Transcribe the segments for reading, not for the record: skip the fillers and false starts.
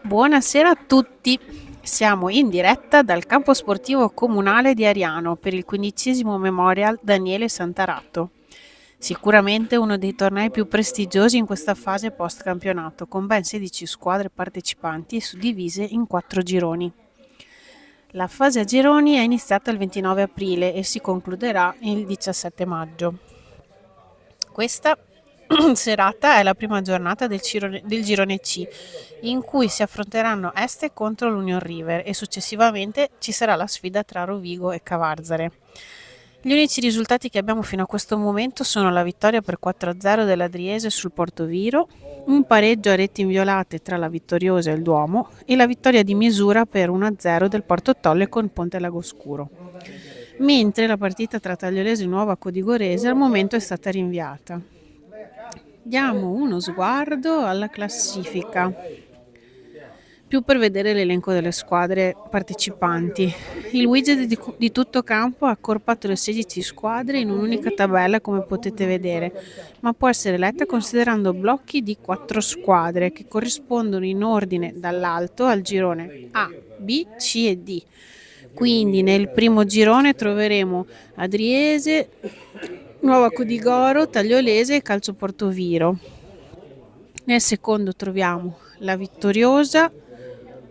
Buonasera a tutti, siamo in diretta dal campo sportivo comunale di Ariano per il 15° Memorial Daniele Santarato. Sicuramente uno dei tornei più prestigiosi in questa fase post-campionato, con ben 16 squadre partecipanti e suddivise in 4 gironi. La fase a gironi è iniziata il 29 aprile e si concluderà il 17 maggio. Questa serata è la prima giornata del girone C, in cui si affronteranno Este contro l'Union River e successivamente ci sarà la sfida tra Rovigo e Cavarzare. Gli unici risultati che abbiamo fino a questo momento sono la vittoria per 4-0 dell'Adriese sul Portoviro, un pareggio a reti inviolate tra la Vittoriosa e il Duomo e la vittoria di misura per 1-0 del Porto Tolle con Ponte Lagoscuro. Mentre la partita tra Tagliolese e Nuova Codigorese al momento è stata rinviata. Diamo uno sguardo alla classifica, più per vedere l'elenco delle squadre partecipanti. Il widget di tutto campo ha accorpato le 16 squadre in un'unica tabella, come potete vedere, ma può essere letta considerando blocchi di 4 squadre che corrispondono in ordine dall'alto al girone A, B, C e D. Quindi nel primo girone troveremo Adriese, Nuova Codigoro, Tagliolese e Calcio Portoviro. Nel secondo troviamo la Vittoriosa,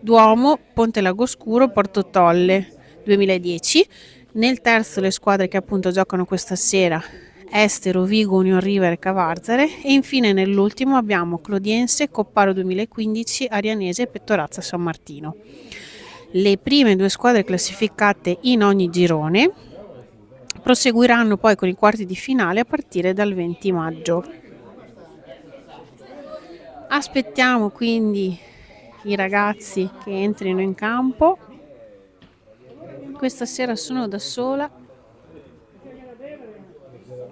Duomo, Ponte Lagoscuro, Porto Tolle 2010. Nel terzo le squadre che appunto giocano questa sera: Este, Rovigo, Union River e Cavarzare, e infine nell'ultimo abbiamo Clodiense, Copparo 2015, Arianese e Pettorazza San Martino. Le prime due squadre classificate in ogni girone proseguiranno poi con i quarti di finale a partire dal 20 maggio. Aspettiamo quindi i ragazzi che entrino in campo. Questa sera sono da sola,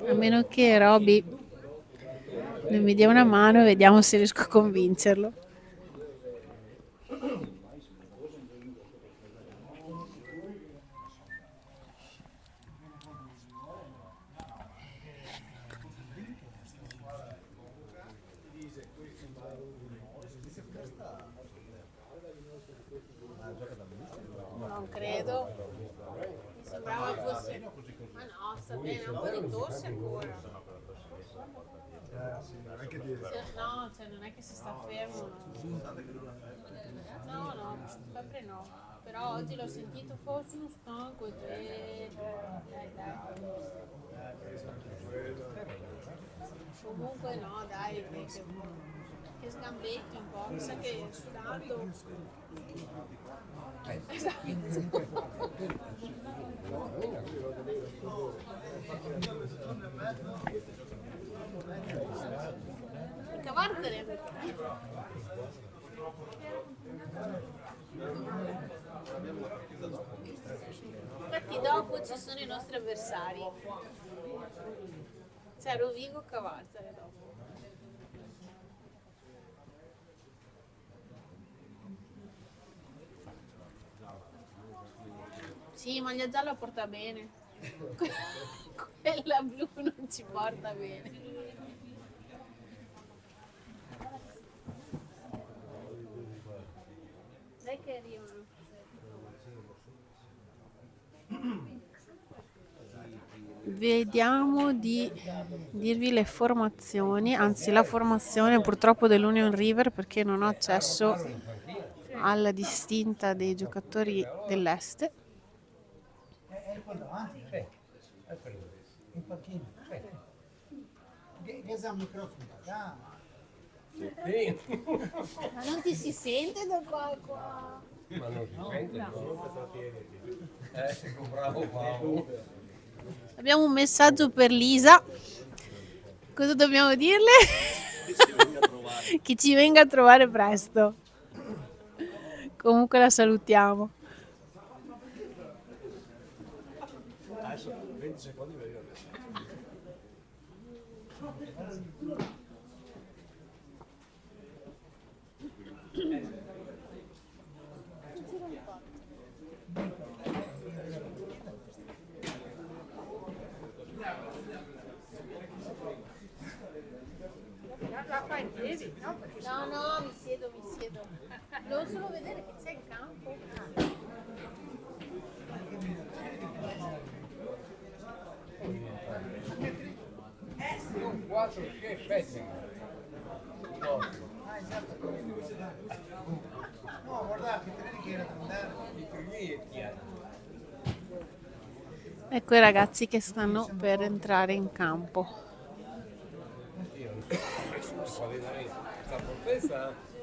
a meno che Roby non mi dia una mano e vediamo se riesco a convincerlo. Non credo, mi sembrava fosse... Ma no, sta bene, ha un po' di tosse ancora. No, cioè non è che si sta fermo. No, no, sempre no. Però oggi l'ho sentito, forse uno stanco e... Dai. Comunque no, dai, che sgambetti un po', mi sa che sudando. Esatto. Il Cavarzere. Infatti dopo ci sono i nostri avversari. C'è Rovigo Cavarzere dopo. Sì, maglia gialla porta bene. Quella blu non ci porta bene. Dai che arrivano. Vediamo di dirvi le formazioni, anzi la formazione purtroppo dell'Union River, perché non ho accesso alla distinta dei giocatori dell'Est. Ma non ti si sente da qua? Ma non si sente, no? Bravo. Abbiamo un messaggio per Lisa. Cosa dobbiamo dirle? Che ci venga a trovare presto. Comunque la salutiamo. Adesso 20 secondi per io. La fai in piedi? No, mi siedo. Devo solo vedere che c'è il campo. Quattro che pezzi. No, guardate, che treni che era da andare. Ecco i ragazzi che stanno per entrare in campo. La protesta.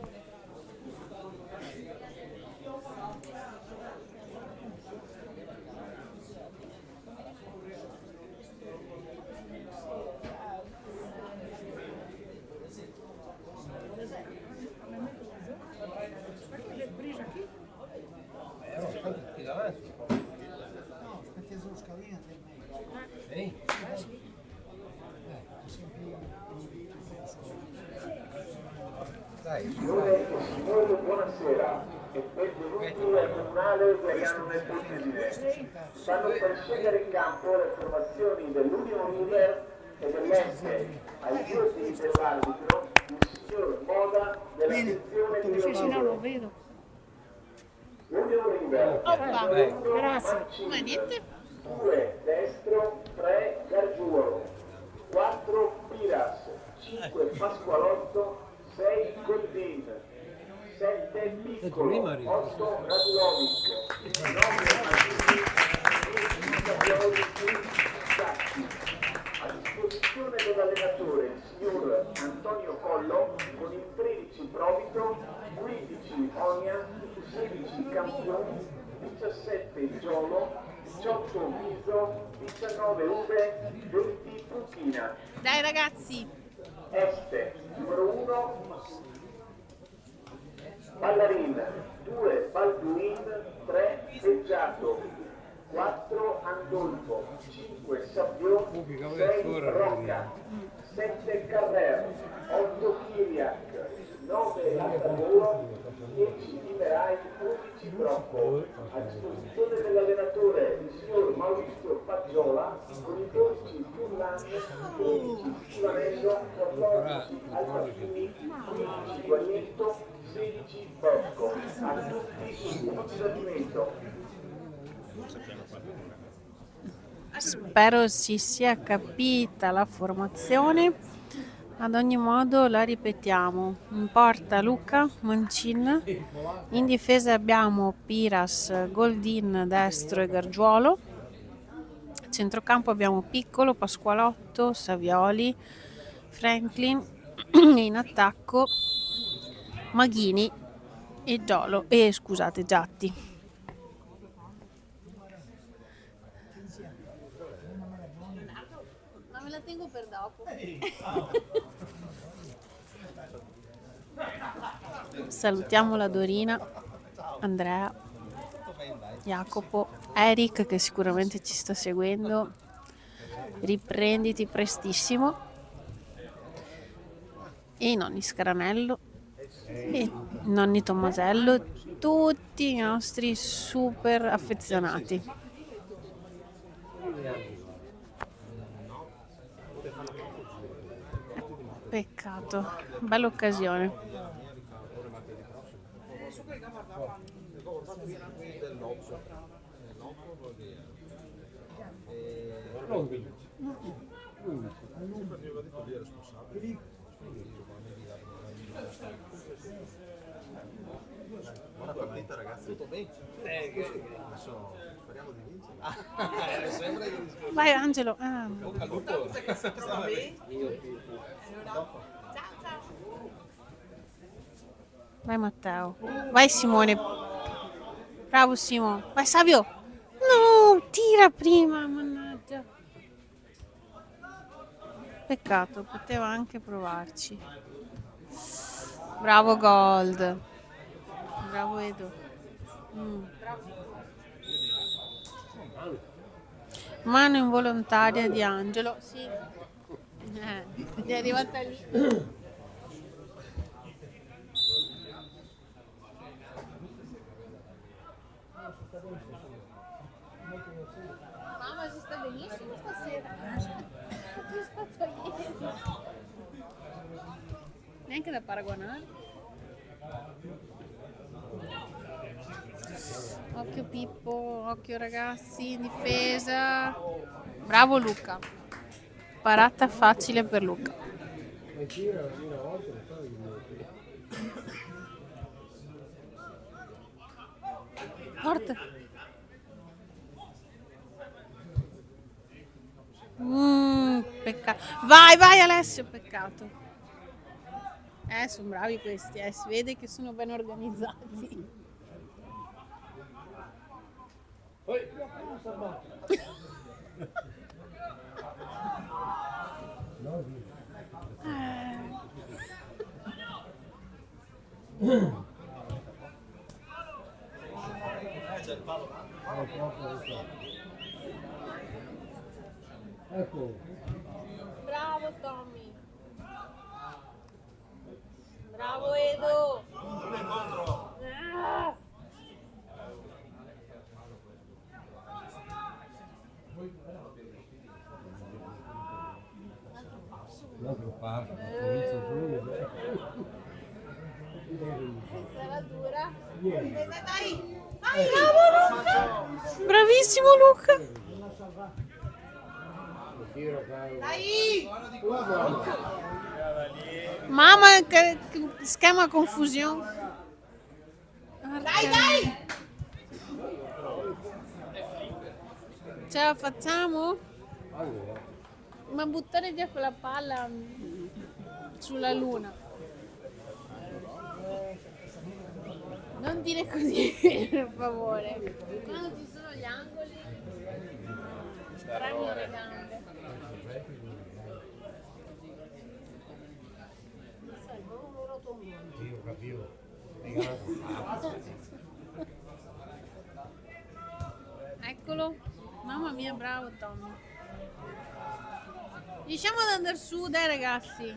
Qui davanti. Aspetta sulla scalina del Sì. Dai, Signore e signori, buonasera e benvenuti al Comunale di Ariano nel Polesine. Stanno per scendere in campo le formazioni dell'Union River e dell'Este ai piedi dell'arbitro, il signor Moda della sezione di sì, no, lo Rovino. vedo. Union River, Oppa, Grazie. ma niente. 2 destro, 3 Gargiuolo, 4 Piras, 5 Pasqualotto, 6 Goldin, 7 Piccolo, 8 Radulovic, 9 Martini, 10 Capioli, Sacchi. A disposizione dell'allenatore il signor Antonio Collo con il 13 Provito, 15 Onia, 16 Campioni, 17 Giolo, 18 Viso, 19 Uve, 20 Putina. Dai ragazzi. Este, numero 1, Ballarin, 2 Balduin, 3 Beggiato, 4 Andolfo, 5 Sabbiò, 6 Rocca, 7 Carrer, 8 Kiriak, 9 Lavoro, 10 Timerai, 11 Brocco. A disposizione dell'allenatore il signor Maurizio Faggiola con i 12 Furlan, 13 Sculanello, 14 Alpacini, 15 Guaglietto, 16 Bosco. A tutti un divertimento. Spero si sia capita la formazione. Ad ogni modo la ripetiamo. In porta Luca Mancin, in difesa abbiamo Piras, Goldin, destro e Gargiuolo. A centrocampo abbiamo Piccolo, Pasqualotto, Savioli, Franklin e in attacco Maghini e Giolo e scusate Giatti. Ma me la tengo per dopo. Salutiamo la Dorina, Andrea, Jacopo, Eric che sicuramente ci sta seguendo. Riprenditi prestissimo. E nonni Scaranello e nonni Tommasello, tutti i nostri super affezionati. Peccato, bella occasione. Buona partita ragazzi. Tutto bene? Adesso speriamo di vincere. Sembra che Vai Angelo. bocca al lupo. Vai Matteo. Vai Simone. Bravo Simo. Vai Savio. No, tira prima, mannaggia. Peccato, poteva anche provarci. Bravo Gold. Bravo Edo. Mano involontaria di Angelo. Sì. È arrivata lì. Mamma si sta benissimo stasera. È stato ieri. Neanche da paragonare. Occhio Pippo, occhio ragazzi, in difesa. Bravo Luca. Parata facile per Luca. Ma tira una volta e poi Forte. Peccato. Vai, vai Alessio, peccato. Sono bravi questi, si vede che sono ben organizzati. poi non sta male. No, sì. C'è il palo là. Ecco, Bravo Tommy. Bravo Edo. Uno incontro. Ah. l'altro parto, inizio giugno. Sarà dura. Niente. Dai. Bravo. Bravissimo Luca. Tiro, caro. Dai. Guarda. Mamma, che schema confusione. Dai, dai. Ce la facciamo? Allora, Ma buttare via quella palla sulla luna. Non dire così, per favore. Quando ci sono gli angoli, premi le gambe. io capivo. Eccolo. Mamma mia, bravo Tommy. Riusciamo ad andare su, dai ragazzi.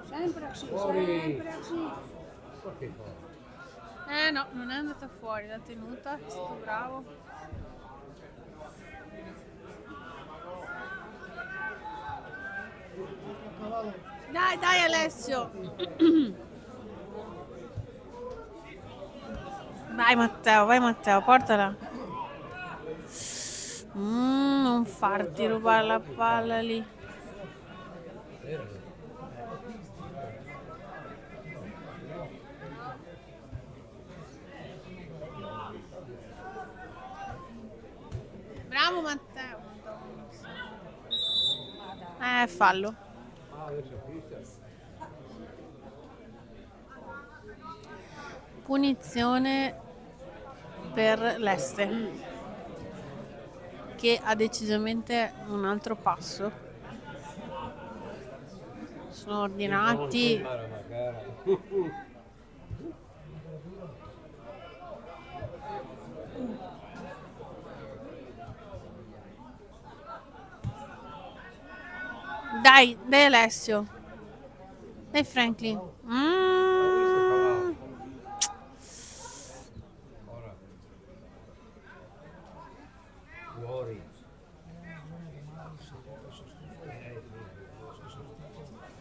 Sempre così, Fuori. sempre così. Ma che fa? No, non è andata fuori la tenuta, sto bravo. Dai, dai Alessio. Vai Matteo, portala. Non farti rubare la palla lì. Bravo Matteo. Fallo. Ah, adesso fischia. Punizione per l'Este, che ha decisamente un altro passo. Sono ordinati. Magari. Dai, dai Alessio. Dai Franklin. Ora. Fuori.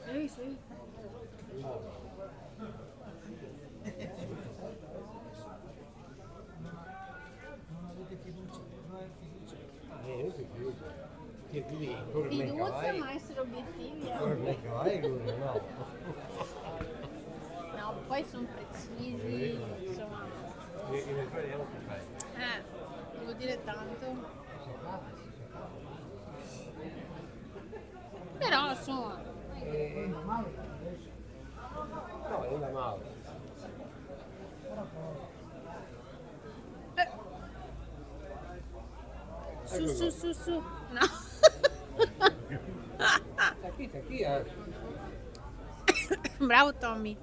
Sì, sì. Non avete fiducia, non hai fiducia. Io ti fiducia. Che tu devi correre nei Fiducia, cavalli. ma essere obiettivi. Correre nei cavalli, lui no. No, poi sono precisi. Insomma, E ne prendiamo che fai. devo dire tanto. Però insomma. No, è una male. Su. No. Sta chi è? Bravo Tommy.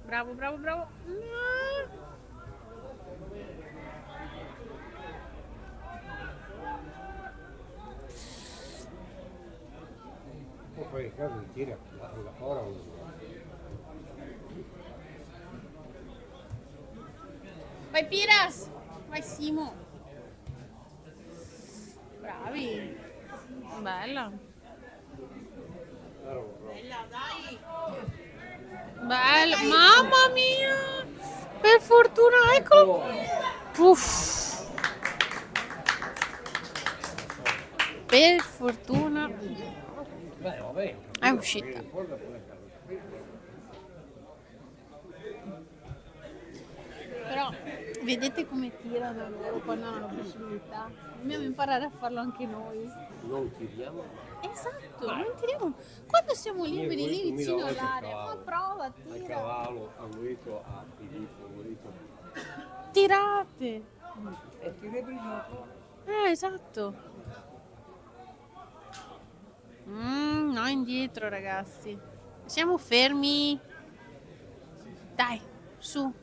Bravo. No. Poi in caso di tira ora Vai Piras. Vai Simo. Bravi. Bella. Bella, dai. Bello, mamma mia! Per fortuna, eccolo! Uff! Per fortuna è uscita. Però vedete come tirano loro quando hanno la possibilità. Dobbiamo imparare a farlo anche noi. Non tiriamo. Esatto, non tiriamo. Quando siamo liberi lì vicino 2000 volte all'area, a ma cavallo. prova, A tira. cavallo, a Guito, a Filippo, Guito. Tirate. E ti riprendo. Esatto. No, indietro ragazzi. Siamo fermi. Dai, su.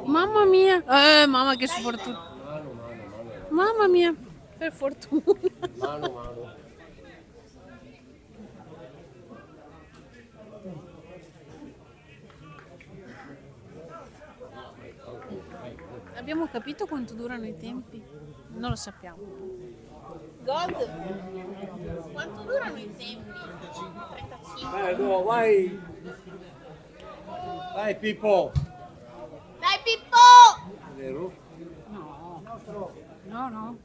Mamma mia. Mamma che sfortuna. Mamma mia, per fortuna. Mano. Abbiamo capito quanto durano i tempi? Non lo sappiamo. God, quanto durano i tempi? 35. No, vai. Vai Pippo. Dai Pippo! Vero? No.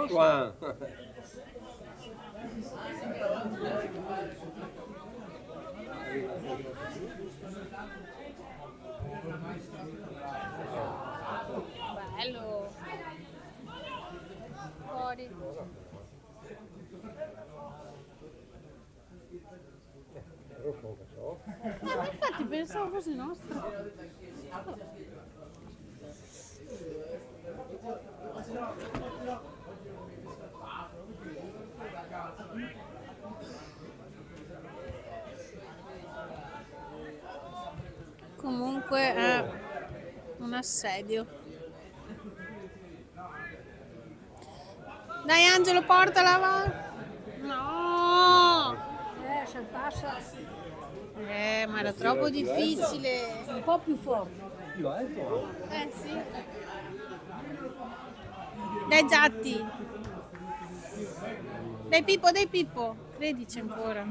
Juan. Bello. Fuori. Ma infatti pensavo fosse nostra. Comunque è un assedio. Dai Angelo, portala va. No! Se passa Ma era troppo difficile. un po' più forte. Più alto. Sì. Dai Giatti. Dai Pippo. Credici ancora.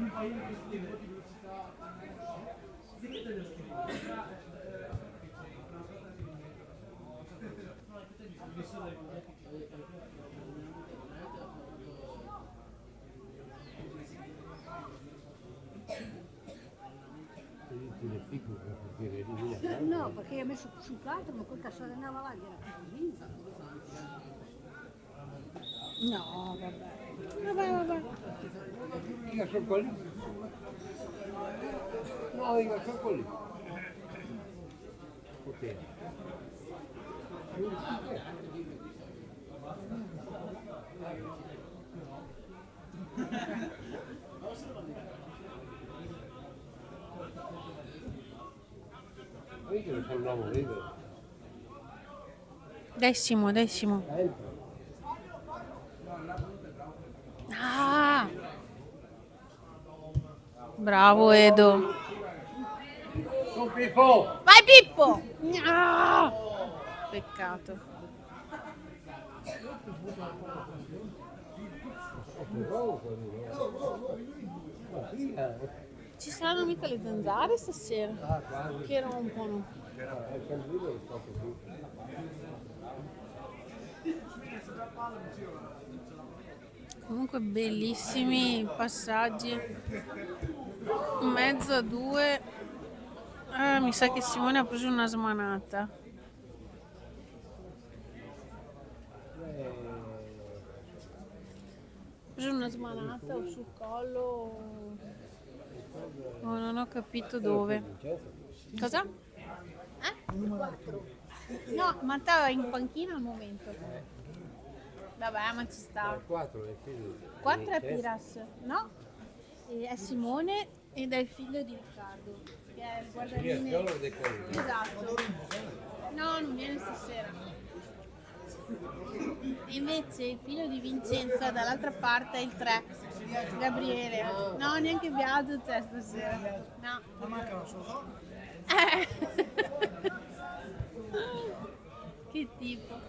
No, perché ha messo sul 4, ma quel cazzo andava avanti era piccolino. No, vabbè. Dica sono quelli. No, dica sono quelli. Ok. Vedi che lo fanno libero. Decimo. Ah! Bravo Edo. Su Pippo! Vai Pippo! Ah! Peccato. Ci saranno mica le zanzare stasera? Che rompono. Comunque bellissimi passaggi. Mezzo a 2. Mi sa che Simone ha preso una smanata. Ha preso una smanata o sul collo. Oh, non ho capito dove. Cosa? No, ma stava in panchina al momento. Vabbè, ma ci sta. 4 è figlio. 4 è Piras, no? È Simone ed è il figlio di Riccardo, che è il guardaline. Esatto. No, non viene stasera. E invece il figlio di Vincenza dall'altra parte è il 3, Gabriele. No, neanche Biagio c'è stasera. No. Ma mancano solo. Che tipo.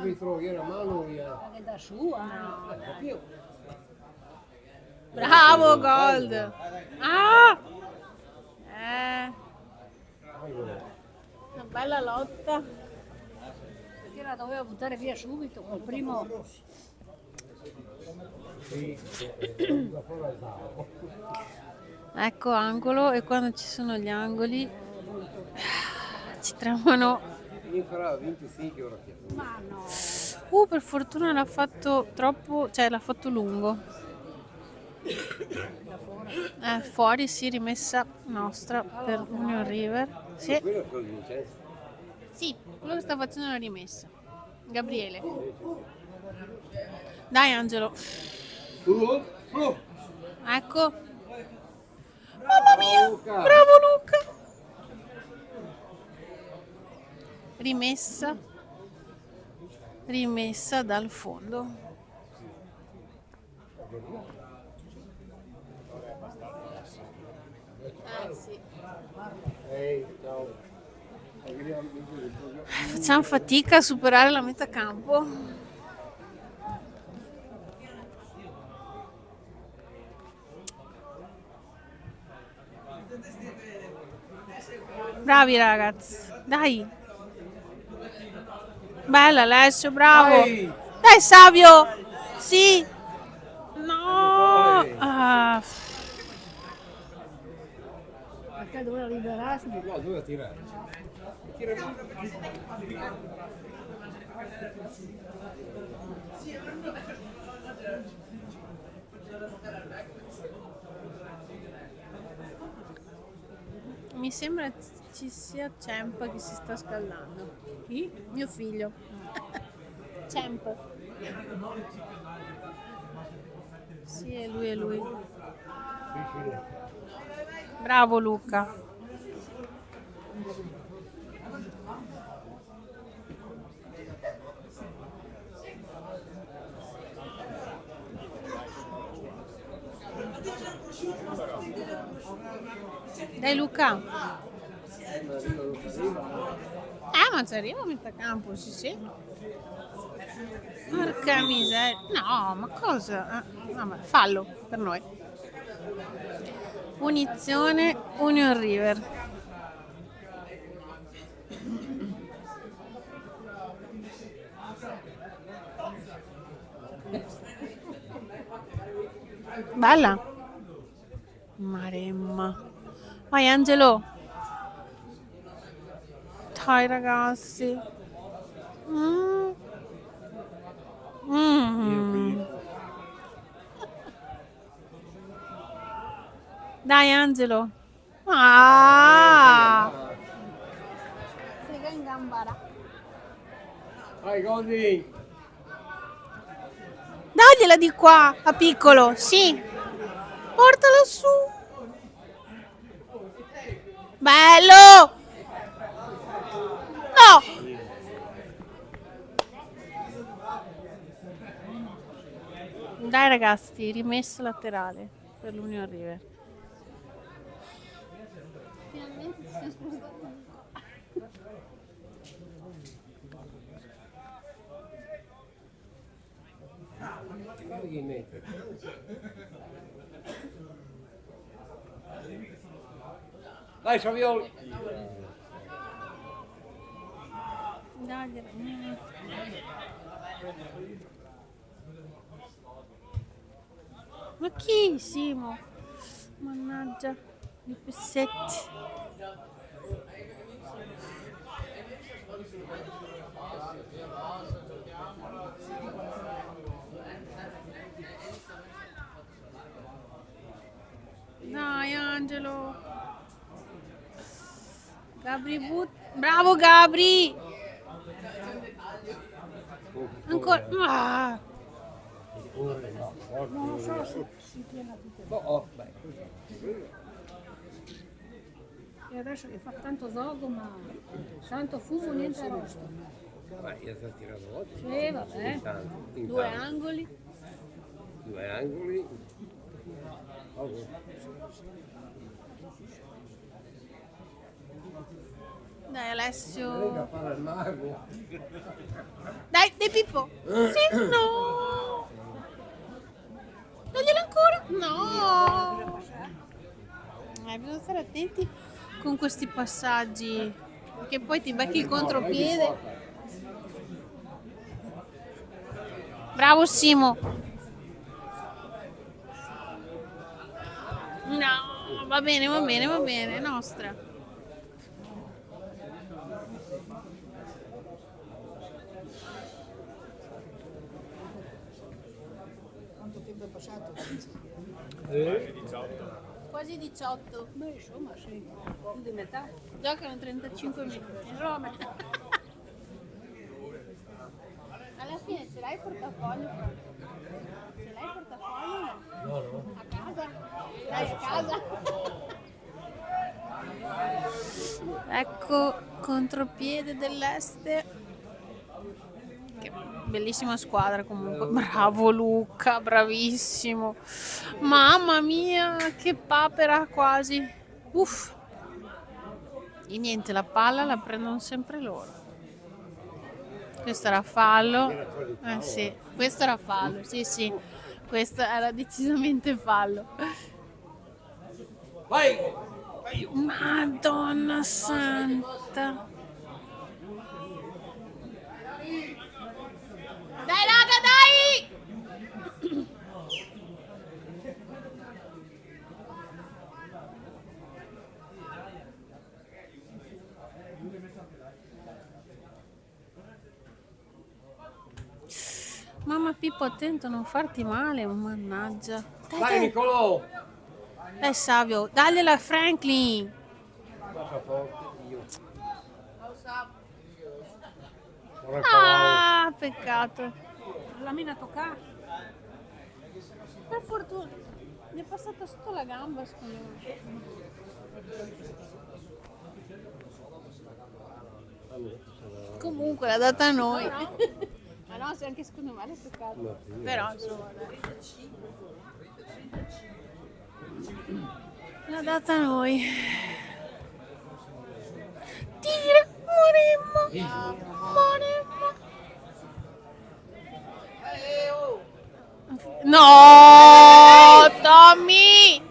Mi trovi una mano via. È da sua. No. Bravo, Gold. Ah! Una bella lotta. Perché la doveva buttare via subito col primo. Ecco angolo, e quando ci sono gli angoli ci trovano. Mi farà 25 ore che. Ma no. Per fortuna l'ha fatto troppo, cioè l'ha fatto lungo. Fuori, sì, rimessa nostra per Union River. Sì, Quello è quello di Vincenzo. sì, quello che sta facendo la rimessa. Gabriele. Dai Angelo. Ecco. Mamma mia, bravo Luca. Rimessa dal fondo. Sì. Ciao. Facciamo fatica a superare la metà campo. Bravi ragazzi, dai. Bella Alessio, bravo. Dai Savio. Sì. No. Ah. Perché doveva liberarsi? No, doveva tirare. Mi sembra ci sia Cempa che si sta scaldando. Chi? Mio figlio. Cempa. Sì, è lui, è lui. Bravo Luca. Dai Luca. Ma ci arriva a metà campo, sì sì. Porca miseria. No, ma cosa? Vabbè, fallo per noi. Punizione Union River. Bella. Maremma. Vai Angelo. Dai ragazzi. Dai Angelo. Sega in gambara. Vai Gondi! Dagliela di qua, a piccolo, sì. Portala su. Bello! No! Dai ragazzi, rimessa laterale per l'Union River. Finalmente ci siamo spostati. Dai Savioli! Dagliela. Ma chi Simo? Mannaggia, i pezzetti. Dai Angelo. Gabri Bravo Gabri. Ancora. Non so se si tiene tutto. E adesso che fa tanto zogo, ma tanto fumo, niente rosto. Vabbè, io sto tirando oggi. Sì, vabbè. Intanto, Due angoli. due angoli. Oh, Dai Alessio. fare il mago. Dai, De Pippo. Sì, no. Daglielo ancora. No. Bisogna stare attenti con questi passaggi, che poi ti becchi il contropiede. Bravo Simo. No, va bene, va bene, va bene, è nostra. Quanto tempo è passato? Quasi 18. Beh, insomma, sì. Più di metà. Giocano 35 minuti. Roma. Alla fine ce l'hai il portafoglio? Ce l'hai il portafoglio? No. A casa? Dai, a casa. Ecco, contropiede dell'Este. Che bellissima squadra comunque. Bravo Luca, bravissimo. Mamma mia, che papera quasi. Uff. E niente, la palla la prendono sempre loro. Questo era fallo. Sì, questo era fallo. Sì, sì. Questo era decisamente fallo. Vai! Madonna santa. Dai raga, dai! Mamma Pippo, attento a non farti male, mannaggia. Dai, Vai dai, Nicolò! dai Savio, dagliela a Franklin. Passa forte, io. Ora Ah, peccato. La mina toccata. Per fortuna. Gli è passata sotto la gamba, secondo me. Comunque l'ha data a noi. Ma no, se anche secondo me l'è peccato. Però insomma, dai. L'ha data a noi. Tira, moremmo. Moremmo. No, Tommy!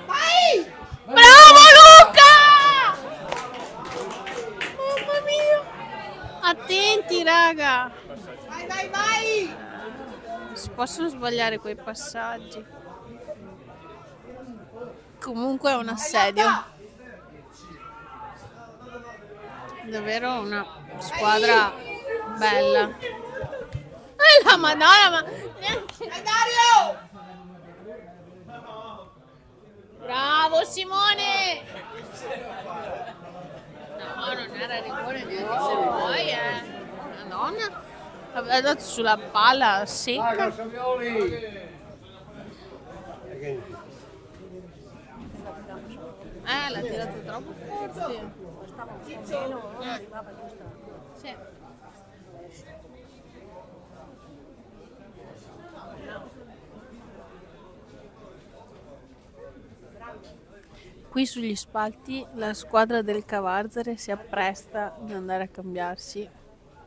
Vai! Bravo Luca! Mamma mia! Attenti, raga! Vai, vai, vai! Si possono sbagliare quei passaggi. Comunque è un assedio. Davvero una squadra bella. La Madonna, ma Dario! Bravo Simone! No, non era rigore neanche se vuoi, Madonna. Aveva dato sulla palla secca. Savioli! L'ha tirato troppo forte. Stava un po' meno, arrivava giusto. Sì. Qui sugli spalti la squadra del Cavarzere si appresta ad andare a cambiarsi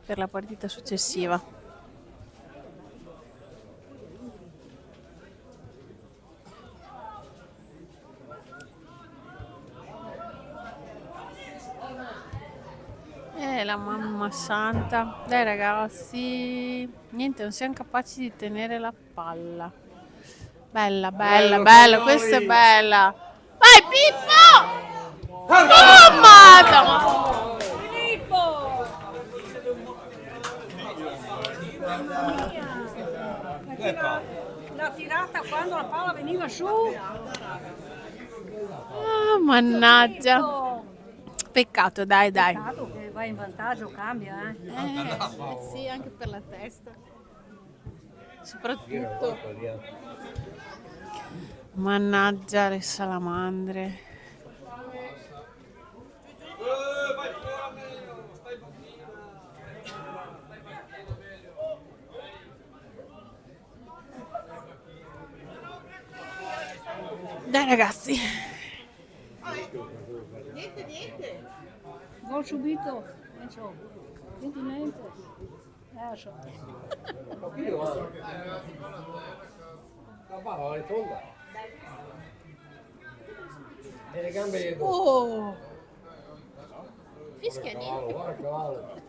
per la partita successiva. La mamma santa. Dai ragazzi, niente, non siamo capaci di tenere la palla. Bella, bella, Bello, bella, Savioli! questa è bella. Vai Pippo! Oh madonna! La tirata quando la palla veniva su. Ah, mannaggia. Peccato, dai, dai. Peccato che va in vantaggio, cambia, Sì, anche per la testa. Soprattutto. Mannaggia le salamandre. Dai ragazzi. Gol subito. Adesso. Quindi niente. Adesso. La palla è tonda. E le gambe gli Oh! Fischia niente. cavallo, guarda il cavallo.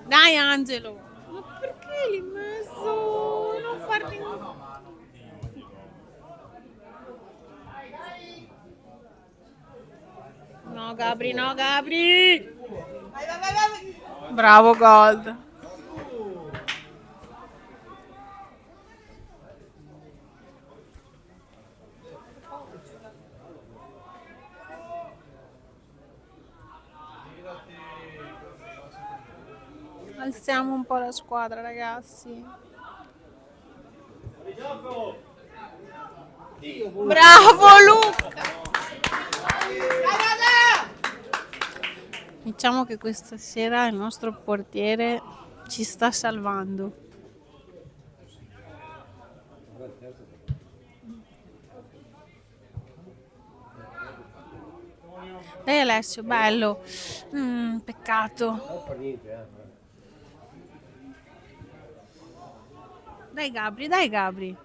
Dai Angelo. Ma perché l'hai messo? Non farmi... No Gabri, no Gabri! Bravo Gold. Alziamo un po' la squadra, ragazzi. Bravo Luca! Diciamo che questa sera il nostro portiere ci sta salvando. Dai Alessio, bello. Peccato. Non fa niente, Dai Gabri, dai Gabri.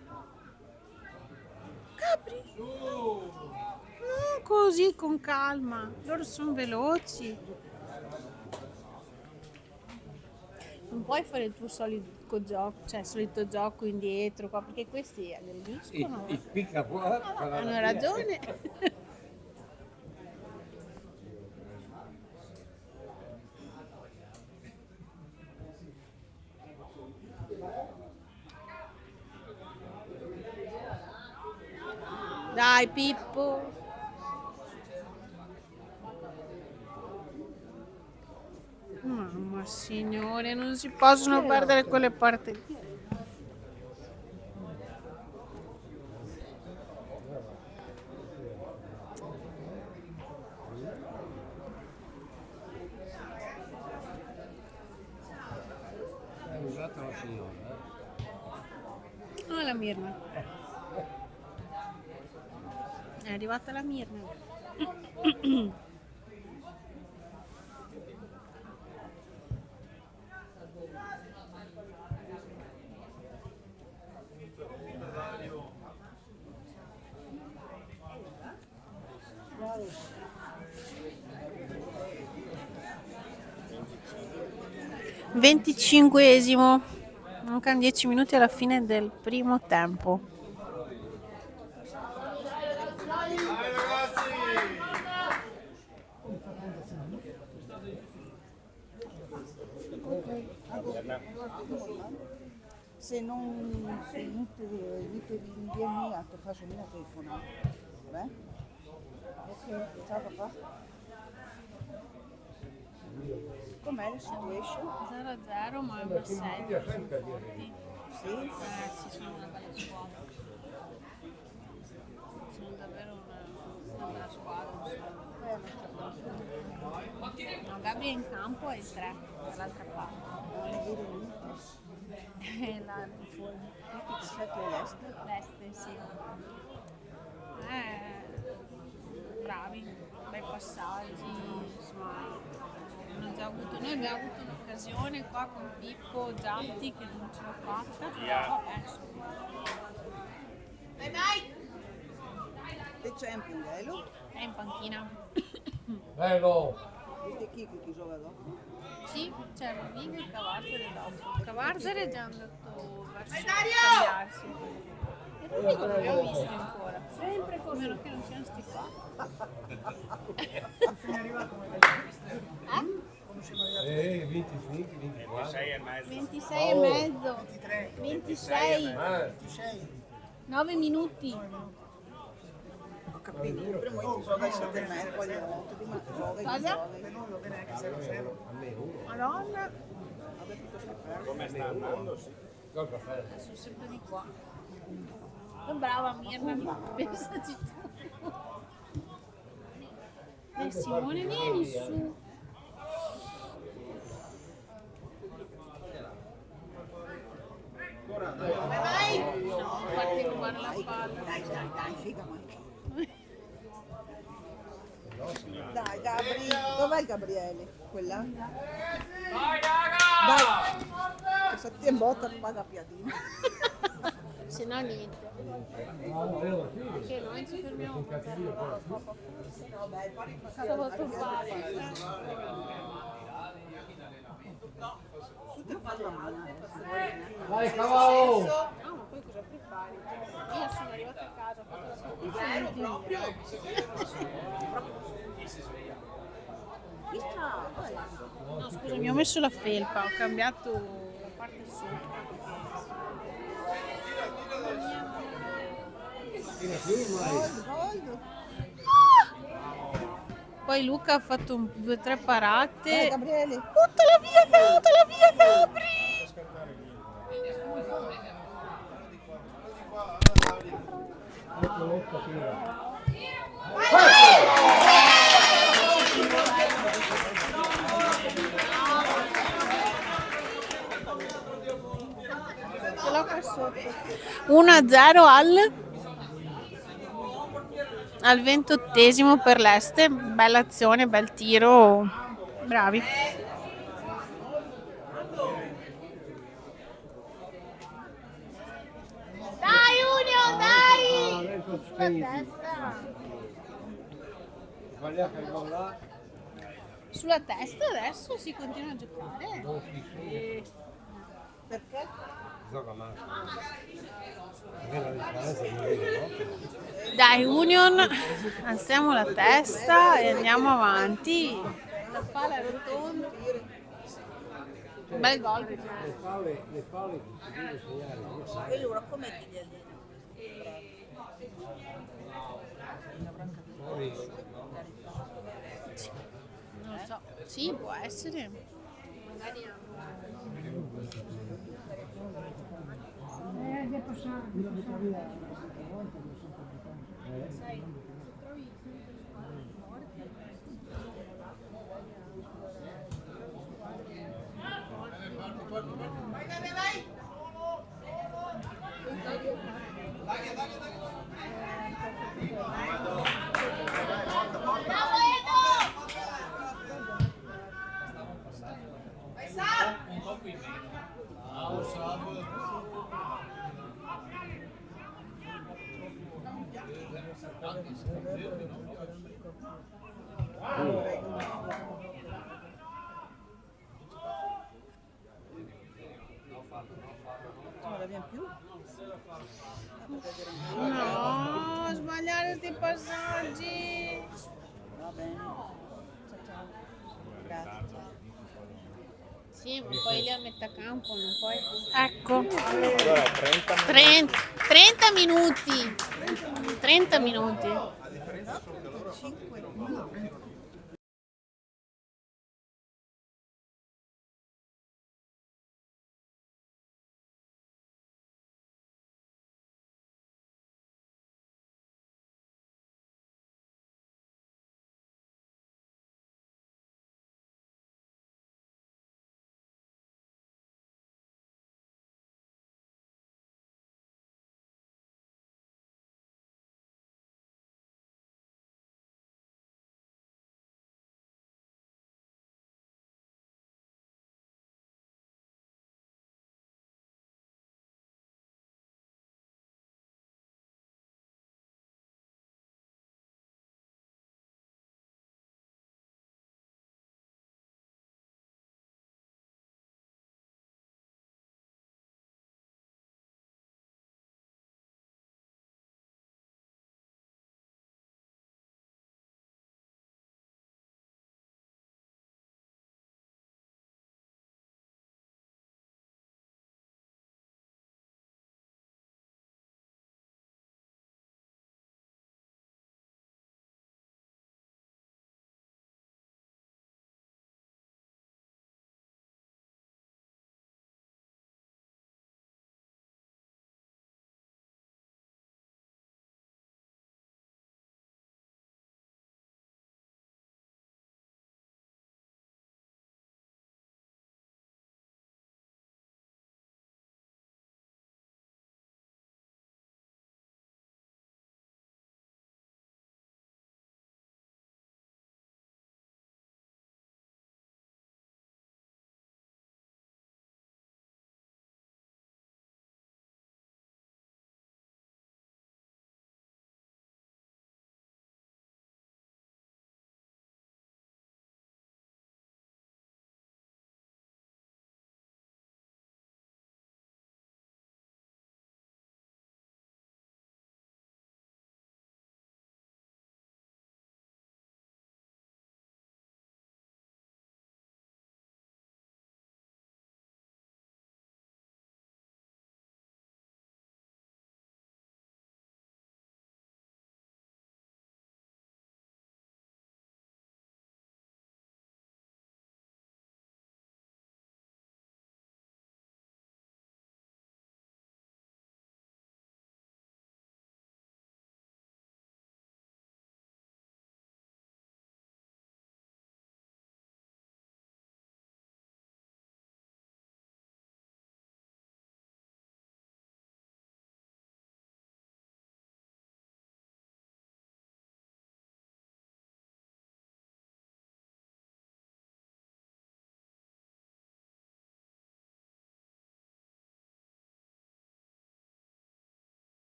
Gabri. Non così con calma. Loro sono veloci. Non puoi fare il tuo solito gioco, cioè il solito gioco indietro qua, perché questi aggrediscono. Il picca fuori. Hanno ragione. Dai Pippo. Mamma signore, non si possono perdere quelle partite. Hai usato la signora, Ah, la Mirna. È arrivata la Mirna. 25esimo. Mancano 10 minuti alla fine del primo tempo. Se non ti vieni a te faccio una telefonata. Beh? Ok, ciao papà. Com'è la situation? 0-0, ma è un assedio. Sì? Sì, sono una bella squadra. Sono davvero una bella squadra. No, Gabri è in campo e il 3 dall'altra parte. La fuori. Ti sei all'estero? L'Este, sì. Bravi, bei passaggi, insomma. Noi abbiamo avuto un'occasione qua con Pippo Giatti che non ce l'ha fatta, però E c'è un pungello? è in panchina. Bello! Questo chi che gioca dopo? Sì, c'è Rovigo e Cavarzere dopo. Cavarzere è già andato verso cambiarsi. E Rovigo non l'abbiamo visto ancora. Sempre come meno che non siano sti qua. 25, 24. 26 e mezzo. 26. 9 minuti. Ho capito, prima io ti gioca il 7,5, poi le 8, prima gioca e Cosa? gioca. Madonna. Come sta andando? Col caffè. Sono sempre di qua. Che brava Mirna, pensaci tu. Dai Simone, vieni su. No, farti rubare trovare la palla. Dai, figa manca. Dai, Gabri, dov'è il Gabriele? Quella? Dai, raga! Che se ti è botta non paga piadina. Se no niente. Perché noi ci fermiamo per arrivare poco. Stavo turbata. Tutte fanno male. Dai, cavallo! No, ma poi cosa prepari? Io sono arrivata a casa, ho fatto la sorpresa. Proprio? No, scusami, ho messo la felpa, ho cambiato la parte sopra. Gold. Poi Luca ha fatto 2 o 3 parate. Dai, Gabriele. Buttala via Gabri! Ce l'ho qua sotto. 1-0 al 28esimo per l'Este. Bella azione, bel tiro. Bravi. Dai Union, dai! Sulla testa. Sbagliato il gol là. Sulla testa adesso si continua a giocare. Perché? Gioca male. Perché la differenza è di Dai Union, alziamo la testa e andiamo avanti. La palla è rotonda. Bel gol. le palle che si deve segnare. E loro come ti li allena? Non lo so. Sì, può essere. Magari Non la viene più? no, sbagliare questi passaggi. Va bene. Ciao ciao. Grazie. Ciao. Sì, ma poi lì a metà campo non puoi. Ecco. Allora, 30 30 minuti. 30 minuti. A differenza solo che loro 5.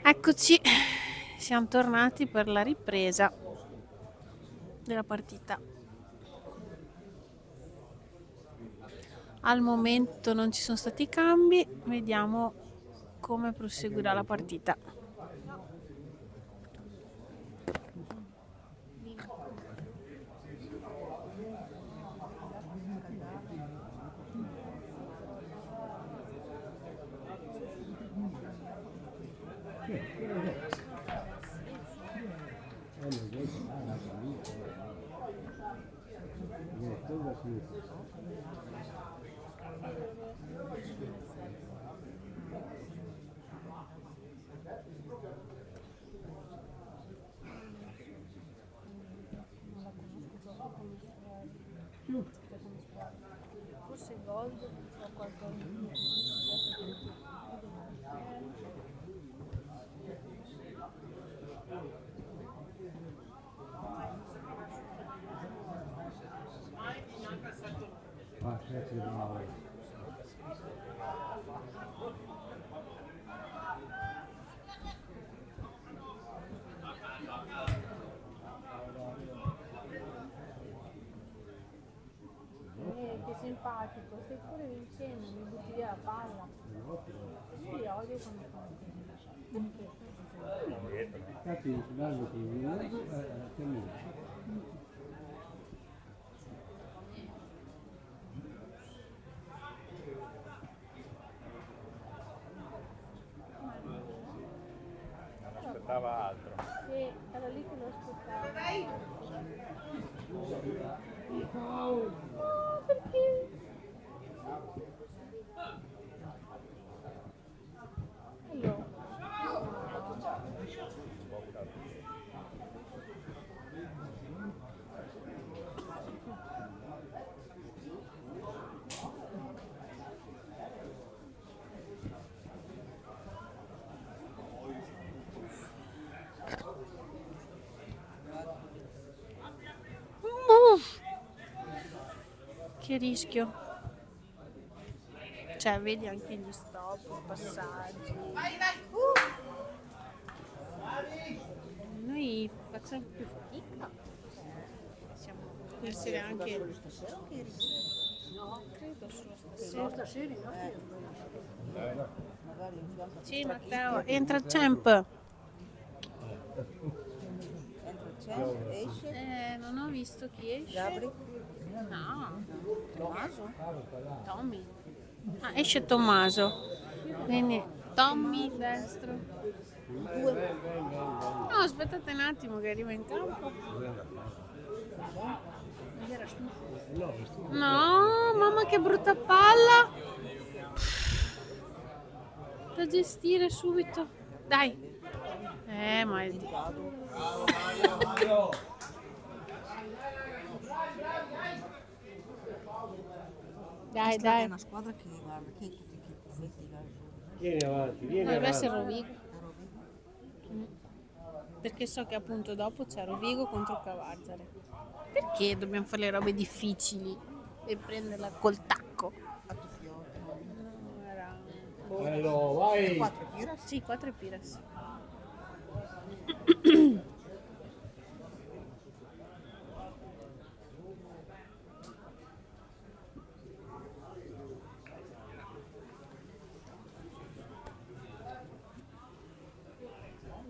Eccoci, siamo tornati per la ripresa della partita. Al momento non ci sono stati cambi, vediamo come proseguirà la partita. Forse Gold o qualcosa. Che simpatico, stai pure vincendo, mi butti via la palla. Sì, odio quando fanno Aspettava altro. Sì, era lì che lo aspettavo. Oh, perché? Hello. Che rischio. Cioè, vedi anche gli stop, i passaggi. Noi facciamo più fatica. Siamo essere anche. Stasera o che ieri? No, credo solo No, stasera. stasera no? Magari in fianco a Sì, Strachicchia, Matteo, entra Champ. entra Cem, esce, Non ho visto chi esce. Gabri, No, Tommaso, Tommy. Ah, esce Tommaso. Quindi Tommy destro. No, aspettate un attimo che arriva in campo. No, mamma che brutta palla. Da gestire subito. Dai. Ma è di... Dai, Questa è dai. una squadra che guarda, che tutti i puffetti là. Vieni avanti, vieni Dovrebbe avanti. essere Rovigo. Perché so che appunto dopo c'è Rovigo contro Cavazzare. Perché dobbiamo fare le robe difficili e prenderla col tacco? A Tuffiolo. No, era... Bello, vai! 4 Piras. Sì, 4 Piras.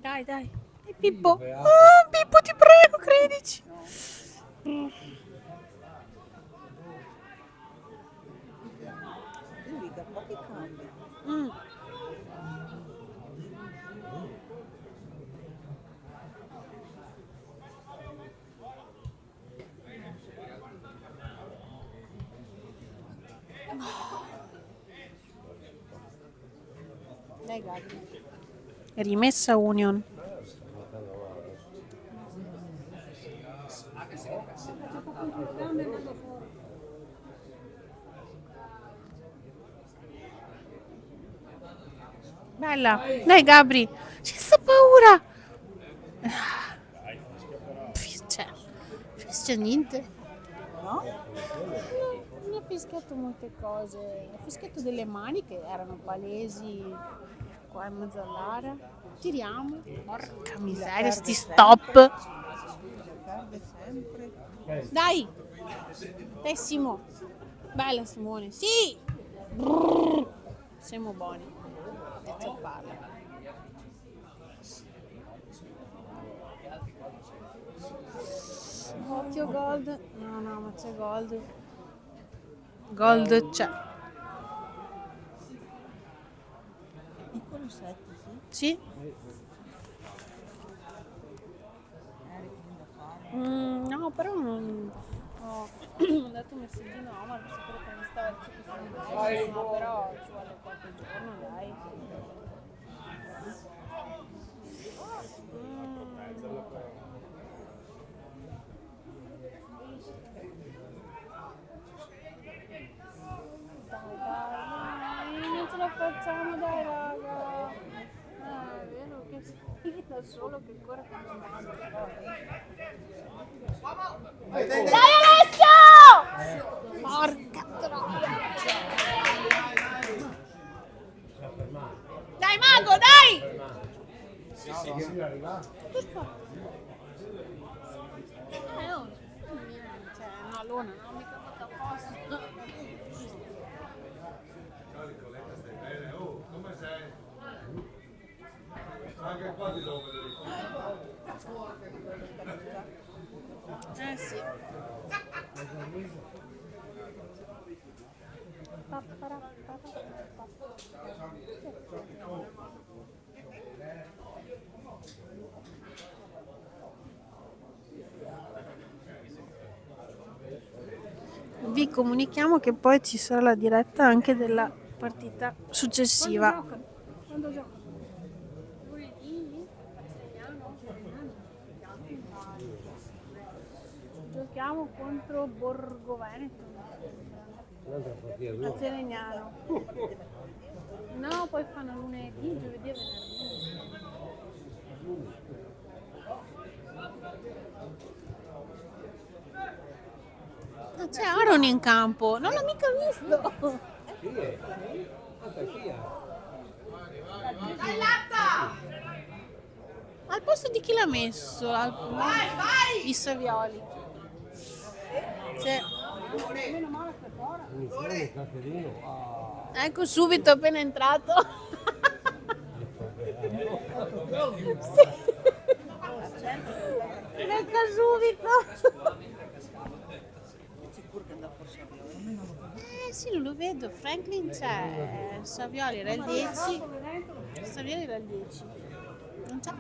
Dai, dai. E Pippo. Pippo, ti prego, credici. Lui da pochi cambi. Mm. Dai, Gabri. Rimessa Union. Bella. Dai, Gabri. C'è sta paura. Fischia niente. No? Non ha fischiato molte cose. Ha fischiato delle mani che erano palesi. qua in mezzo all'area. Tiriamo. Porca miseria, sti stop. Perde sempre. Dai! Pessimo. Bella Simone. Sì! Brrr. Siamo buoni. Adesso parla. Occhio gold. No, ma c'è gold. Gold c'è. Piccolo 7, sì. Sì? Riprende a fare. No, però non ho dato un messaggino a Omar per sapere come stava il ciclo, no, però ci vuole qualche giorno, dai. Dai, non ce la facciamo, dai raga. È vero che sei da solo che corre come un matto. Dai Alessio! Porca troia! Dai Mago, dai! Oh, cioè, una luna, non mica fatta apposta. Come sei? Anche qua ti devo vedere. Sì. Vi comunichiamo che poi ci sarà la diretta anche della partita successiva. Quando gioca? Giochiamo contro Borgo Veneto. A Telegnano. No, poi fanno lunedì, giovedì e venerdì. Ah, c'è Aaron in campo, non l'ho mica visto. Al posto di chi l'ha messo? I Savioli. Sì. Ecco subito appena entrato. Sì. Becca subito. Sì, lo vedo. Franklin c'è. Savioli era il 10. Savioli era il 10. Non c'è.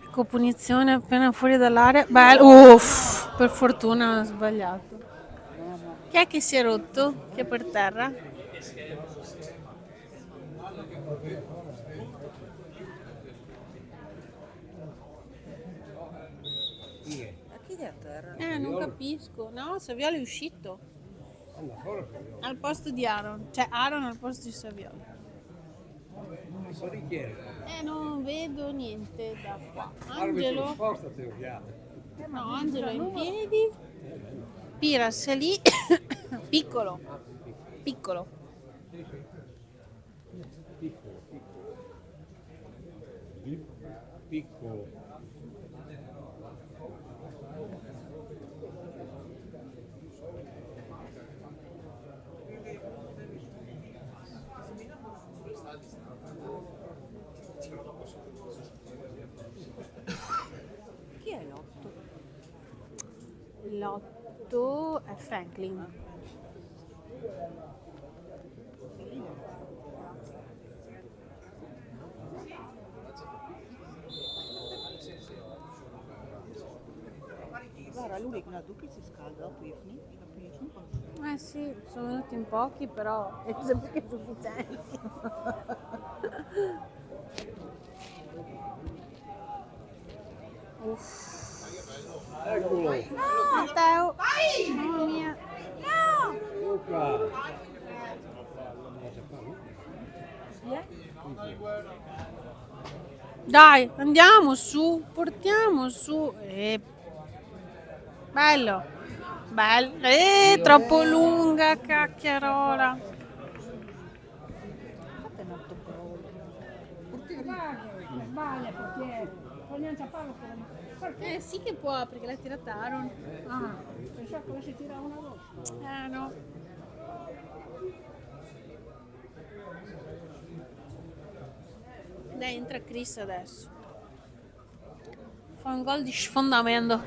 Ecco, punizione appena fuori dall'area. Bello. Uff, per fortuna ha sbagliato. Chi è che si è rotto? Chi è per terra? A chi è a terra? Non capisco. No, Savioli è uscito. Al posto di Aaron. Cioè Aaron al posto di Savioli. Non vedo niente da qua. Angelo. No, Angelo è in piedi. Piras è lì. Piccolo. Piccolo. Piccolo. Chi è l'8? L'8 è Franklin. Guarda, lui la Duchi si scalda dopo io finito i capricci. Sì, sono venuti in pochi, però è sempre che sufficienti. Eccolo. No, Matteo! Mamma mia! No! Dai, andiamo su, portiamo su. Bello, bello. Troppo lunga, cacchiarola. Fate un autogol. Sbaglia perché voglio inciamparlo con Sì che può, perché la tira Taron. Ah, pensavo che si tira una volta. No. Dai, entra Chris adesso. Fa un gol di sfondamento.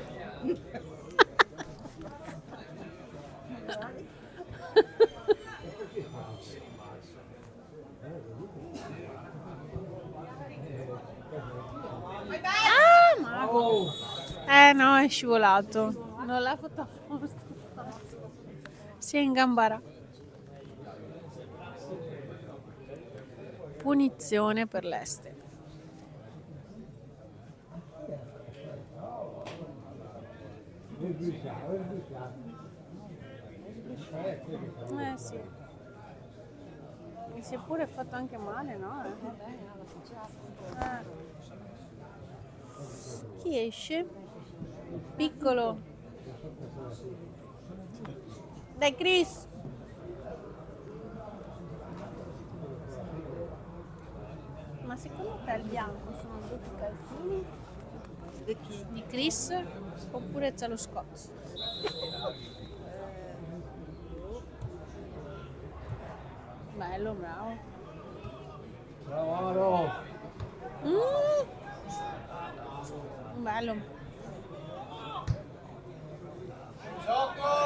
Ah, mago. No, è scivolato. Non l'ha fatto apposta. Si è ingambarato. Punizione per l'Este. Sì. E si è pure fatto anche male, no? Chi esce? Piccolo. Dai, Chris. Ma secondo te il bianco sono tutti calzini di Chris oppure c'è lo scotch? Bello, bravo. Bravo. Bello.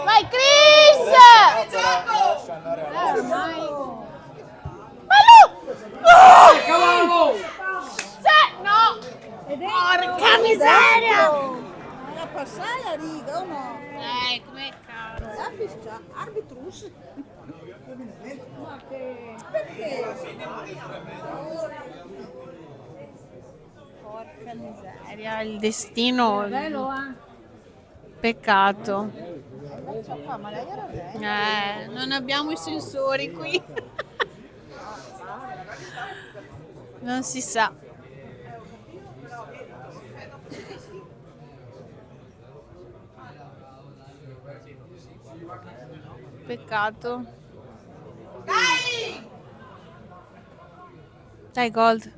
Vai Chris! Ormai. Bello! No! Porca miseria! Ma passare la riga o no? Come cazzo? La fiscia, arbitrus. Ma che... Perché? Porca miseria, il destino. Bello, Peccato. Ma lei era lei? Non abbiamo i sensori qui. Non si sa. Peccato. Dai, Gold.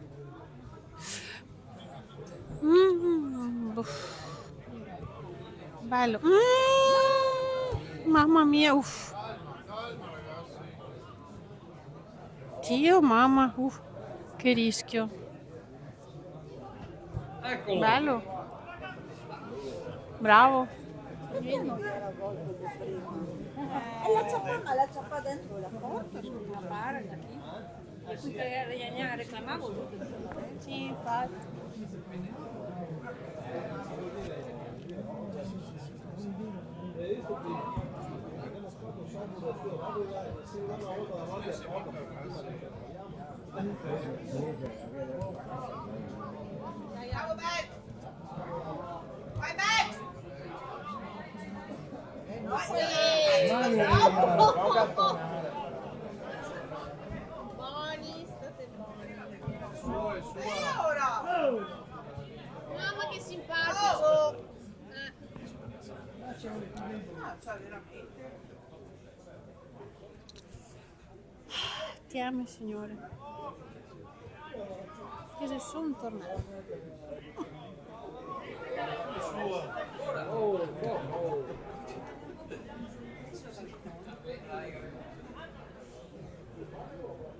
Bello. Mamma mia, uff. Dio, mamma, che rischio. Bello. Bravo. Perché non era gol di prima? E la ciappa dentro la porta? Ma pare da chi? E qui che reclamavo tutto. Sì, infatti. Buoni, state buoni. Mamma che simpatico. Ti amo, signore. Che se sono un torneo.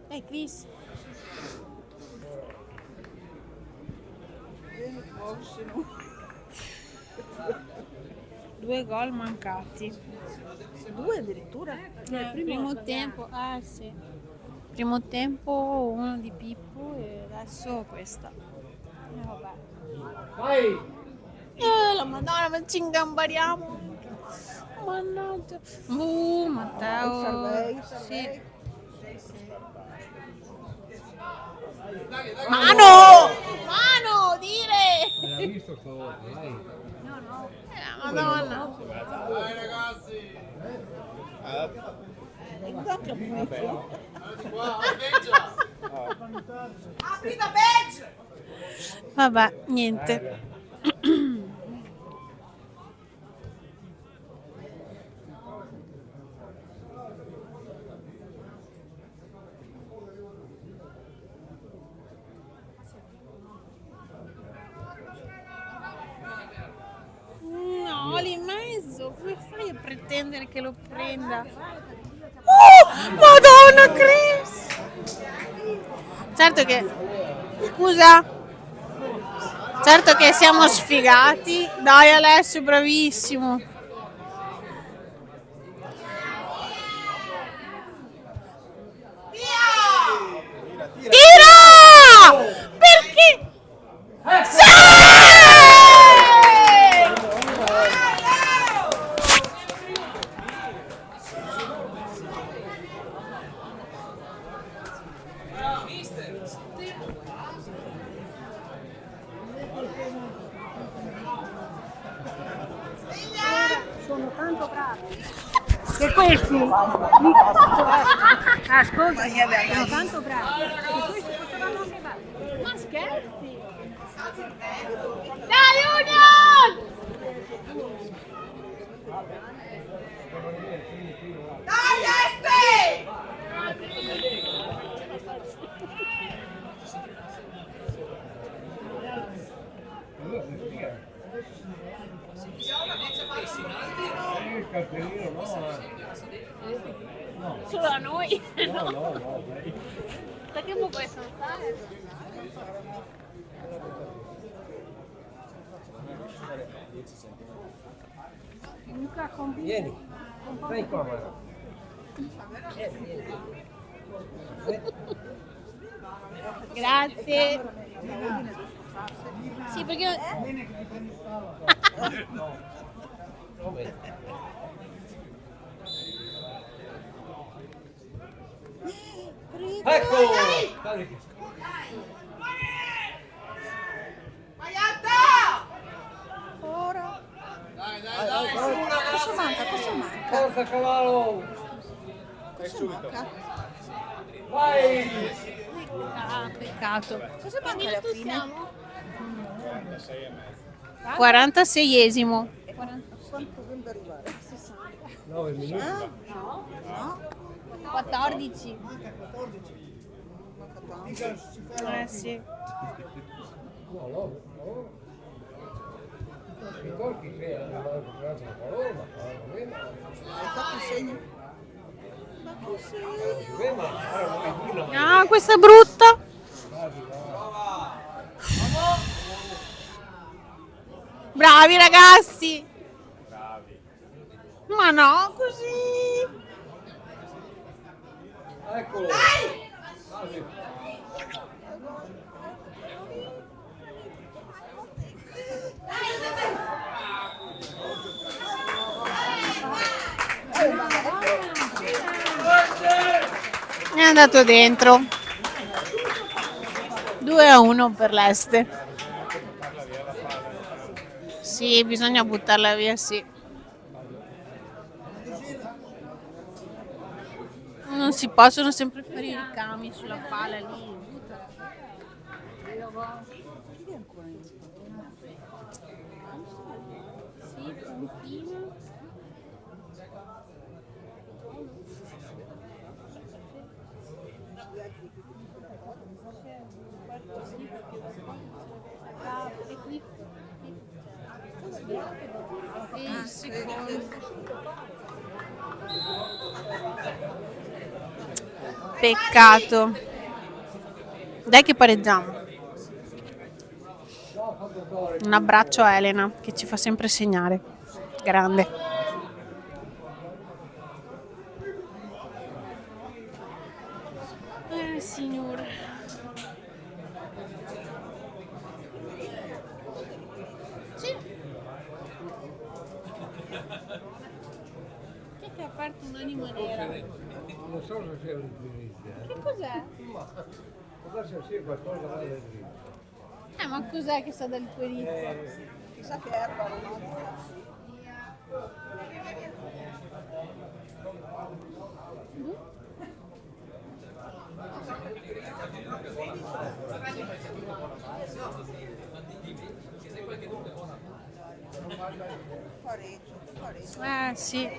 Ehi, Chris. Due gol mancati. Due addirittura? Primo tempo, sì. Primo tempo uno di Pippo e adesso questa. Vabbè. Vai! La madonna, ma ci ingambariamo. Mannaggia. Matteo. Salvei. Sì. Mano! Mano, dire! L'ha visto stavolta, dai. La madonna. Dai ragazzi! Intanto Qua, avanteggia! Vabbè, niente. No, lì in mezzo, come fai a pretendere che lo prenda? Oh, Madonna Chris! Certo che, scusa, certo che siamo sfigati. Dai Alessio, bravissimo. Tira! Perché? Sì! Sono tanto bravi. E questi? Ascolta, sono tanto bravi. E questi potevano anche fare. Ma scherzi? Dai Union! Dai Este! Il cartellino no, Solo a noi? no. Perché può essere stare? Luca, Vieni, stai comodo. grazie. Sì, perché... Ecco! Ora. Cosa manca? Cosa manca? Forza cavallo! Cosa manca? Vai! Ah, peccato. Cosa manca alla fine? 46esimo. Quanto dovrebbe arrivare? 60. 9 minuti. No? 14. Manca tanto. Sì. No. I torchi che hanno mancato la parola, ma Hai fatto il segno? Ma che segno? Ah, questa è brutta. Bravi ragazzi. Ma no, così. Eccolo! È andato dentro. 2-1 per l'Este. Sì, bisogna buttarla via, sì. Non si possono sempre fare i ricami sulla palla lì. Buttala. Sì, pochino. E qui? Il secondo. Peccato. Dai che pareggiamo. Un abbraccio a Elena che ci fa sempre segnare. Grande. Signore. Sì. Chi è che ha aperto un'anima nera? Non so se sia un giudizio. Che cos'è? Può se sia qualcosa da vedere. Ma cos'è che sa del tuo inizio? Chissà che erba o no? Sì.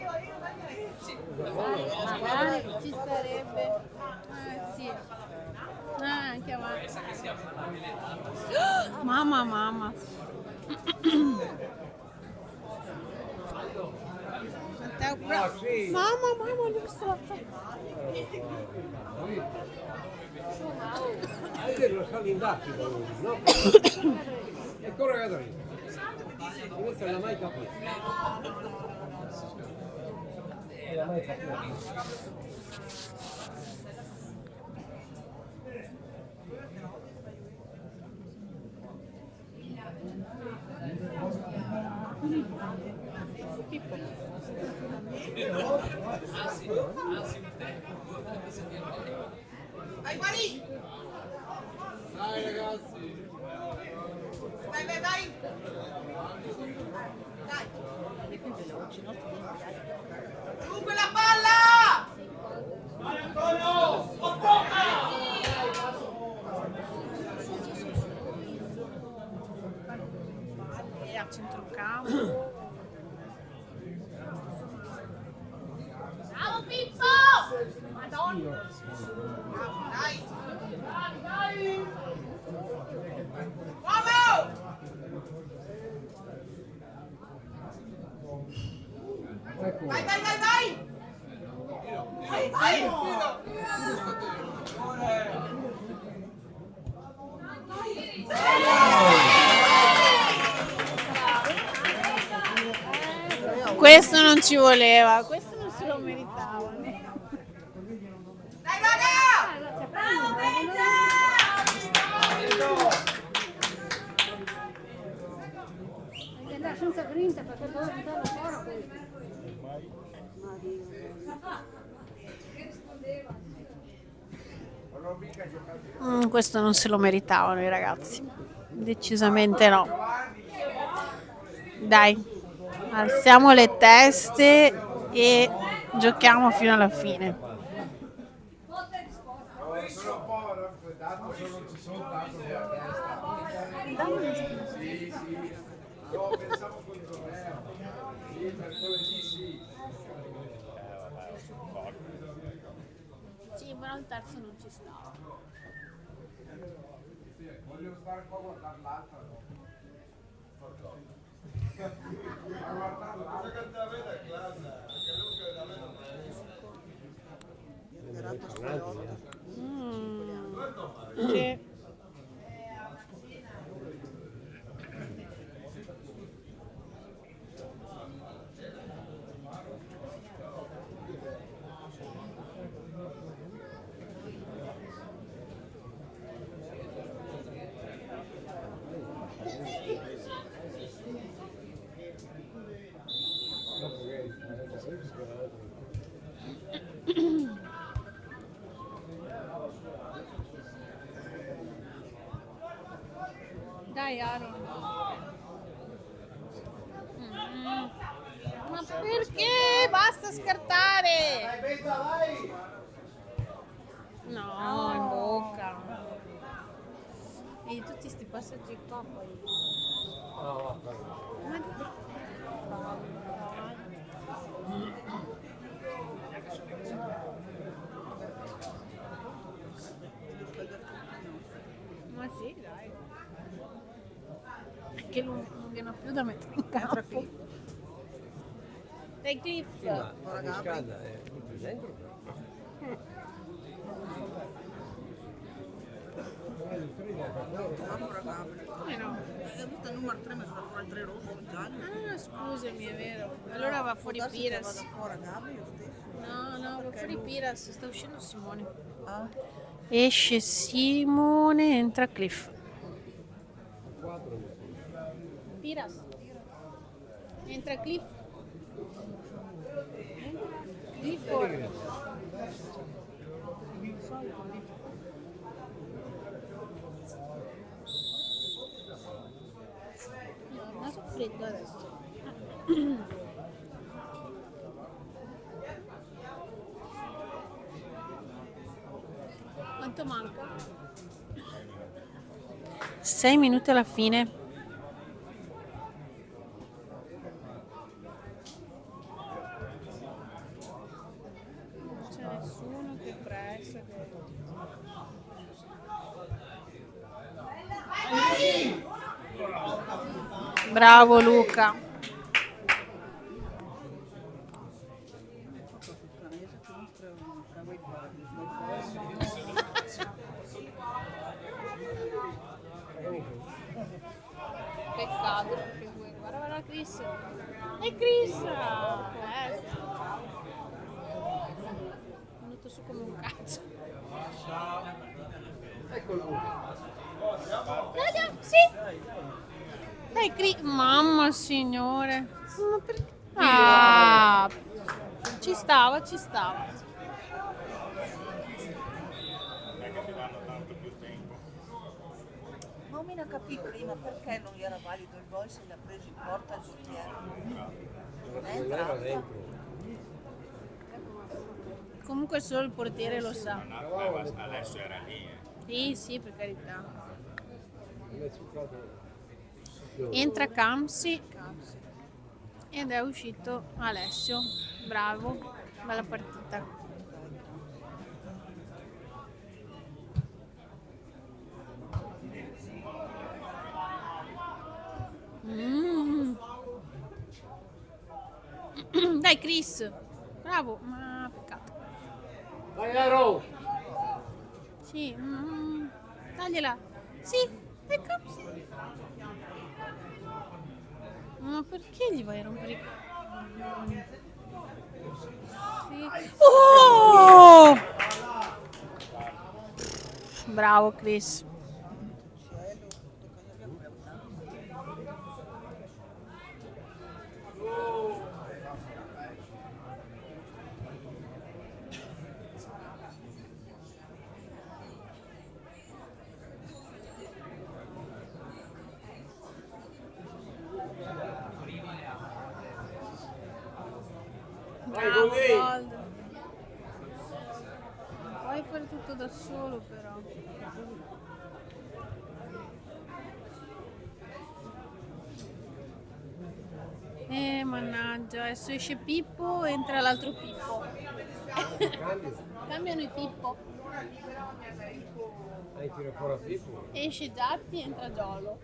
Magari ci starebbe. Sì. Anche avanti. Mamma. Matteo, mamma, non sto. Lo stanno in dattilo, no? E corre a dritto. Questo non l'ha mai capito. Non l'ha mai capito. Dai ragazzi! Vai! Giù quella palla! Vai Antonio! E a centrocampo. Bravo Pippo! Madonna! Dai! Uomo! Vai! Questo non ci voleva, questo non se lo meritava. Dai raga! Devi andare senza grinta perché devo buttare fuori questo. Questo non se lo meritavano i ragazzi, decisamente no. Dai, alziamo le teste e giochiamo fino alla fine. Sono un po' raffreddato, non ci sono tanto nella testa. Sì. No, pensavo col torneo. Sì, mercoledì sì. Sì, però il terzo non ci stava. Voglio stare un po' a guardare l'altra. Sì. Dai Aaron. Ma perché? Basta scartare! No, in bocca. E tutti sti passaggi qua poi. Ma sì, dai. Che non viene più da mettere in campo. Dai Cliff. Scanda è più dentro. Come no? Hai visto il numero 3 messo fuori il 3 rosso, il giallo? Ah, scusami, è vero. Allora va fuori Può darsi che Piras. vada fuori Gabri io stesso. No, va fuori Piras. Sta uscendo Simone. Ah, Esce Simone, entra Cliff. Piras. Entra Cliff. Clifford. No, il naso freddo adesso. Quanto manca? 6 minuti alla fine. nessuno che pressa. Bravo Luca. Canese che mostra un wifi. Peccato perché guarda la Chris. E Chris! Sì. È venuto su come un cazzo. Dai, sì! Dai Chris! Mamma signore! Ma perché? Ah! Ci stava, ci stava. Ma mi ha capito prima perché non gli era valido il gol se l'ha preso in porta il portiere. Non è entrato. Comunque solo il portiere lo sa. Adesso era lì. Sì, sì, per carità. Entra Camsi ed è uscito Alessio. Bravo, bella partita. Mm. Dai Chris, bravo, ma peccato. Vai Aro! Sì, tagliela. Sì, e Camsi. Ma perché gli vai a rompere i coglioni? Sì. Oh! Bravo Chris. Bravo Gold. Non puoi fare tutto da solo però. Mannaggia, adesso esce Pippo, entra l'altro Pippo. Cambiano i Pippo. Tira fuori Pippo. Esce Giatti, entra Giolo.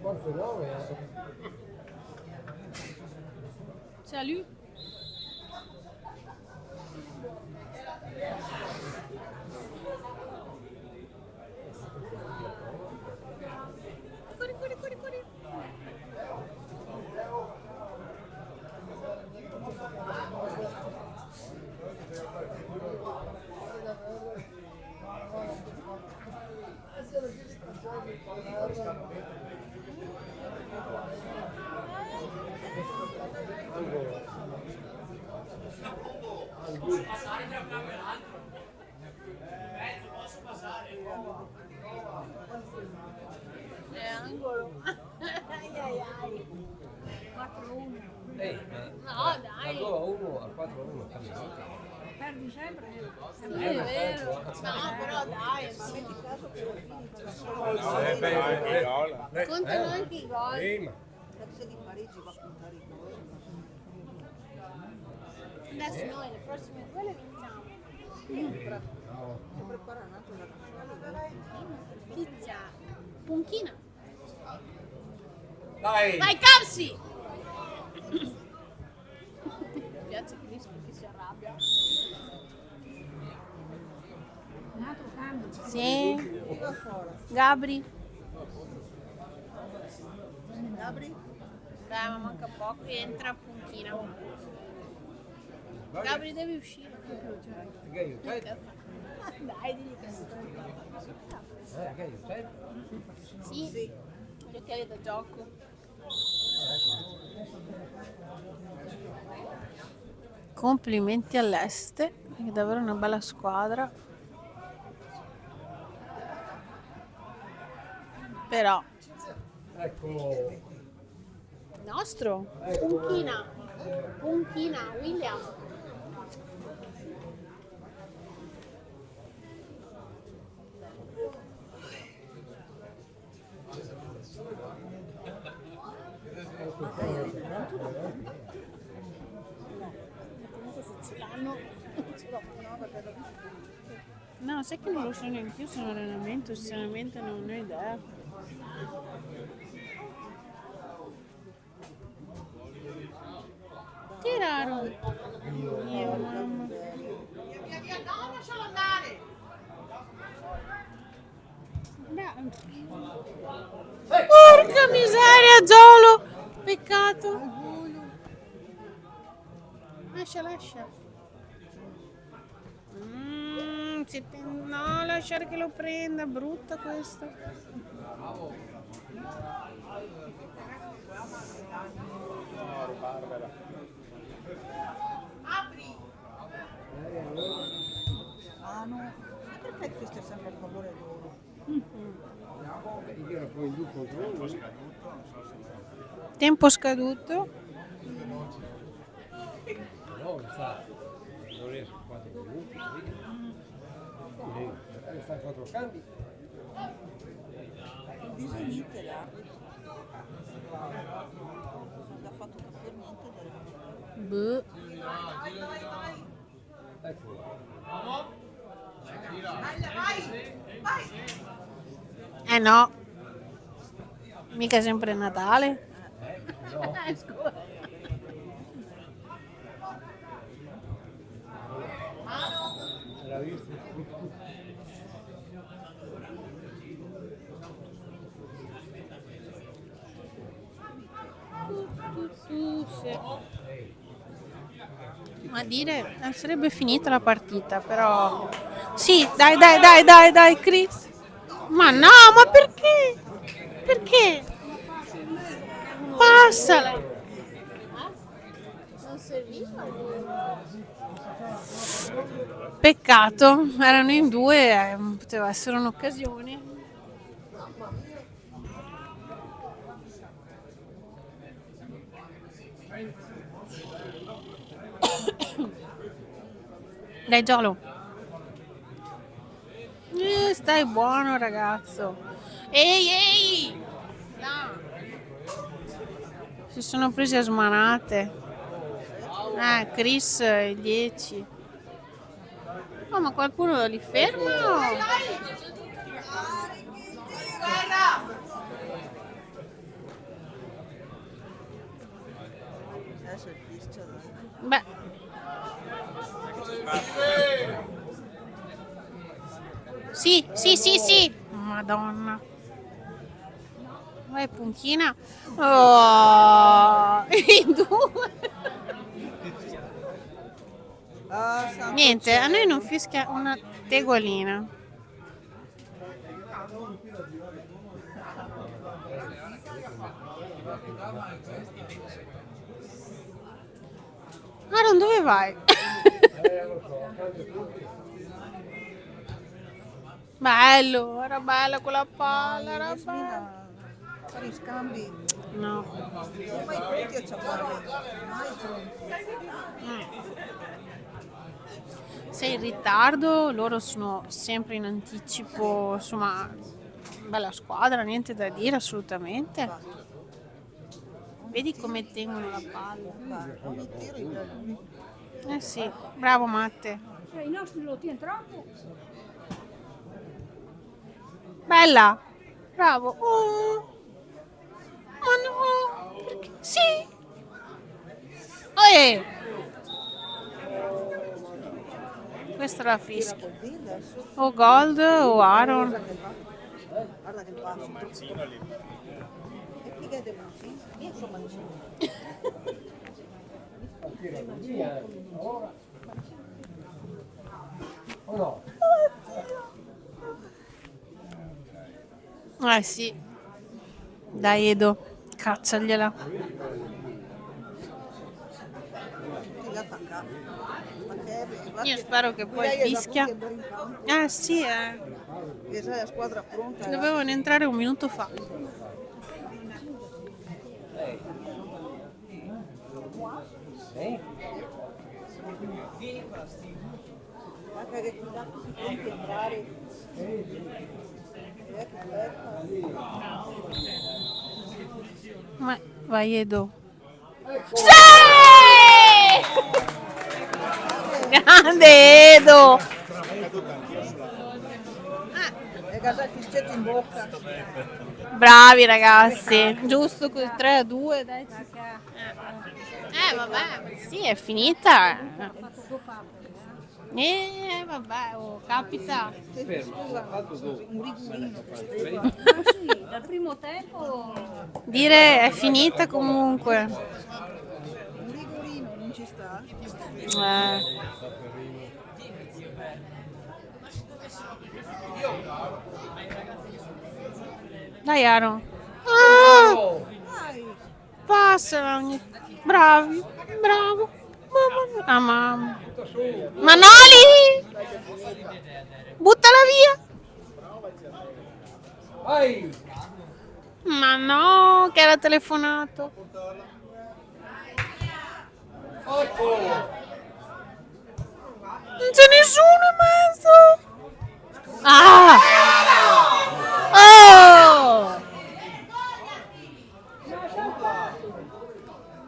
Forse 9. Salut. Corri, corri, corri, corri. Angolo. Ai ai ai. 4-1. No, dai. Da 2-1 a 4-1 cambia. Perdi sempre. È vero. No, però dai. Contano anche i gol. L'ex di Parigi va a contare i gol. Adesso noi le prossime due le vinciamo. Si prepara un altro da Pizza. Punchina. Dai! Vai Camsi! Mi piace Chris perché si arrabbia. Un altro cambio. Sì. Gabri. Gabri? Dai, ma manca poco. Entra Punchina. Gabri devi uscire. Dai, digli che sì. Sì. Gli occhiali da gioco. Complimenti all'Este, è davvero una bella squadra. Però Ecco. nostro Punchina. Punchina, William. Comunque se ce l'hanno, ce l'ho. No, perché l'ho visto. No, sai che non lo so neanche io, sono allenamento, sinceramente non ho idea. Che raro. Dio, mamma. Porca miseria, Giolo! Peccato. Lascia, lascia. No, lasciare che lo prenda, brutta questa. Ah no, ma perché tu stai sempre a favore loro? Tempo scaduto. No, non riesco 4 minuti, fai 4 cambi. Il disegnite là. Non ha fatto capire niente del... Boh. Ecco. Eh no. Mica sempre Natale. No. Scusa. L'ha visto? Ma dire, sarebbe finita la partita, però... Sì, dai, Chris. Ma no, ma perché? Perché? Passala. Non serviva? Peccato, erano in due, poteva essere un'occasione. Dai Giolo. Stai buono ragazzo. Ehi! No. Si sono presi a smanate. Chris 10. Oh, ma qualcuno li ferma? Adesso il fischio, dai. Beh. Sì. Madonna. Vai Punchina. Oh, in due. Ah, santo Niente, a cielo. noi non fischia una tegolina. Aaron, dove vai? Bello, era bella quella palla, era bella. Yasmina, fare i scambi. No. Non mai pronti a ciabatte. Mai pronti. Sei in ritardo, loro sono sempre in anticipo, insomma, bella squadra, niente da dire assolutamente. Vedi come tengono la palla. Guarda, ogni tiro in lui. Eh sì, bravo Matte. I nostri lo tiene troppo. Bella, bravo. Oh. Ma no, perché? Sì. Questa la fischia. Vuol dire adesso? O Gold o Aaron. Guarda che passo. E chi che devo dire? Io insomma dicevo. O no? Sì. Dai Edo, cacciagliela. Tutti da attaccare. Ma che guarda Io che- spero che poi Lei è da fischia. tutti e in campo. Sì, Che sai la squadra pronta. dovevano entrare un minuto fa. Guarda che qui tanto si pronti a entrare. Che bello. Ma vai Edo. Grande Edo! E casa il fischietto in bocca. Bravi ragazzi, giusto quel 3-2, dai, ci sta. Vabbè, sì, è finita. Vabbè, capita. Scusa, un rigurino questo. Ah sì, dal primo tempo Dire è finita comunque. Un rigurino non ci sta. Eh. Dai, Aaron. Dai, Passala ogni... Bravi, bravo. Mamma. Manoli! Buttala via! Ma no, che era telefonato. Non c'è nessuno in mezzo. Ah! Oh!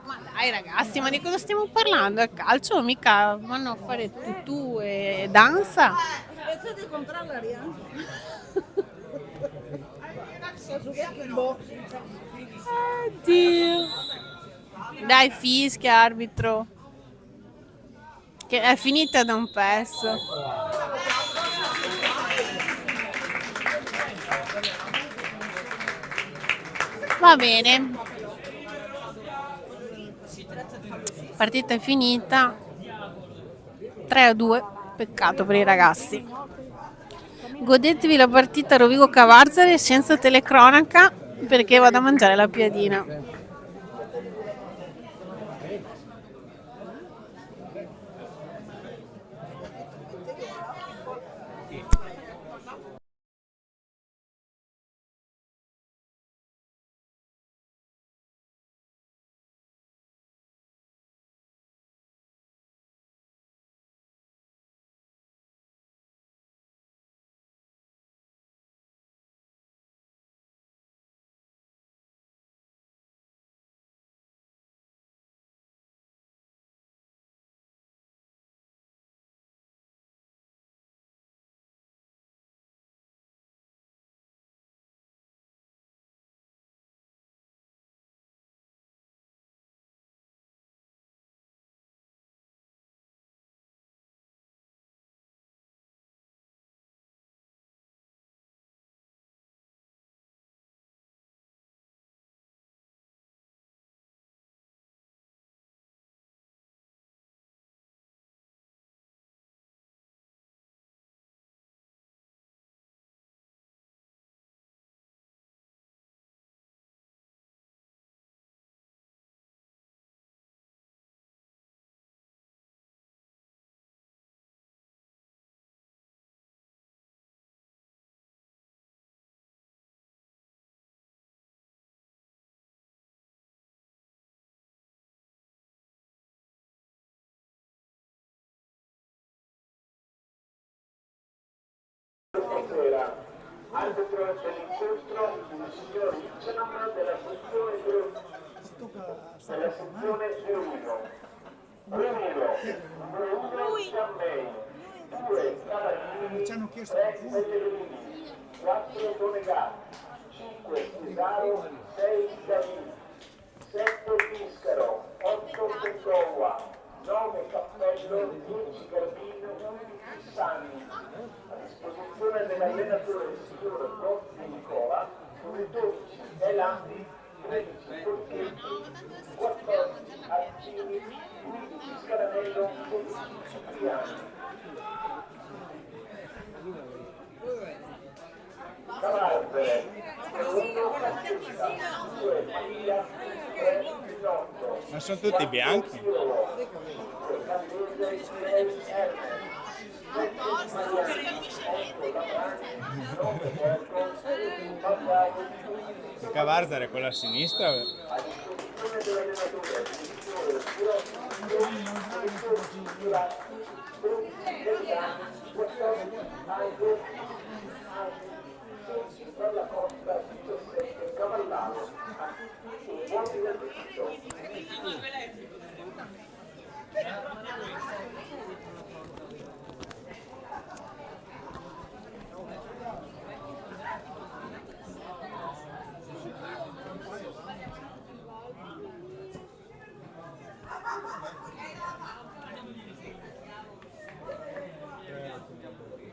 Ma dai ragazzi, ma di cosa stiamo parlando? È calcio? Mica vanno a fare tutù e danza? pensate di controllare fischietto in bocca. Oddio. Dai, fischia, arbitro. Che è finita da un pezzo. Va bene. Partita è finita. 3-2. Peccato per i ragazzi. Godetevi la partita Rovigo-Cavarzare senza telecronaca perché vado a mangiare la piadina. Stasera, arbitro dell'incontro, il signor Hitchenham della sezione 01. Rumino, numero 1 Giammei, 2 Cavallini, Ci hanno chiesto 3 Pellegrini, 4 Donegat, 5 Pesaro, 6 Gavini, 7 Piscaro, 8 Pecova, 9 Cappello, 10 Garbino, 11 Sani. A disposizione dell'allenatore signor Bozzi Nicola, come 12 Elandi, 13 Porchetti, 14 Alcini, 15 Scaranello, 16 Cipriani. Cavarzere, 1 Francesca, 2 Maria, 3 Pinotto. Ma sono tutti bianchi? Candese, 6 Ernest. Cavarzare quella a sinistra? Per la costa 17 Cavallaro, buon divertimento.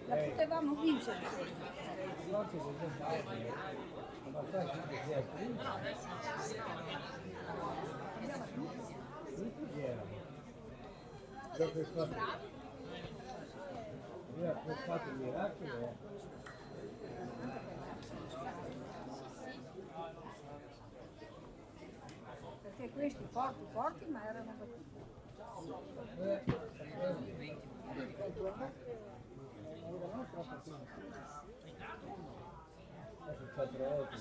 La potevamo vincere. Forse con te facile, ma facile che sia prima. Tutti chi erano? Dopo il fatto. Io ho fatto il miracolo. Perché questi forti, ma erano battuti. Sono 4 volte,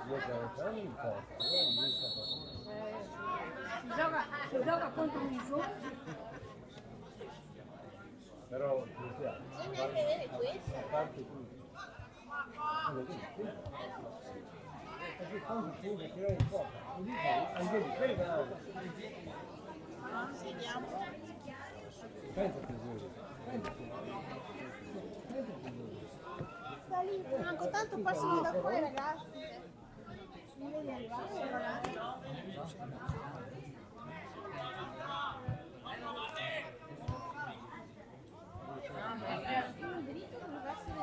10 anni in porta. Si gioca contro un giovane. Però ci siamo. Bisogna vedere questo. A parte tutto. Perché tanto tu mi tirai in porta. Anche di quella. Sediamo. Pensa tesoro. Sta lì, manco tanto passano da qua i ragazzi. Mi vedi arrivare? L'indirizzo dovrebbe essere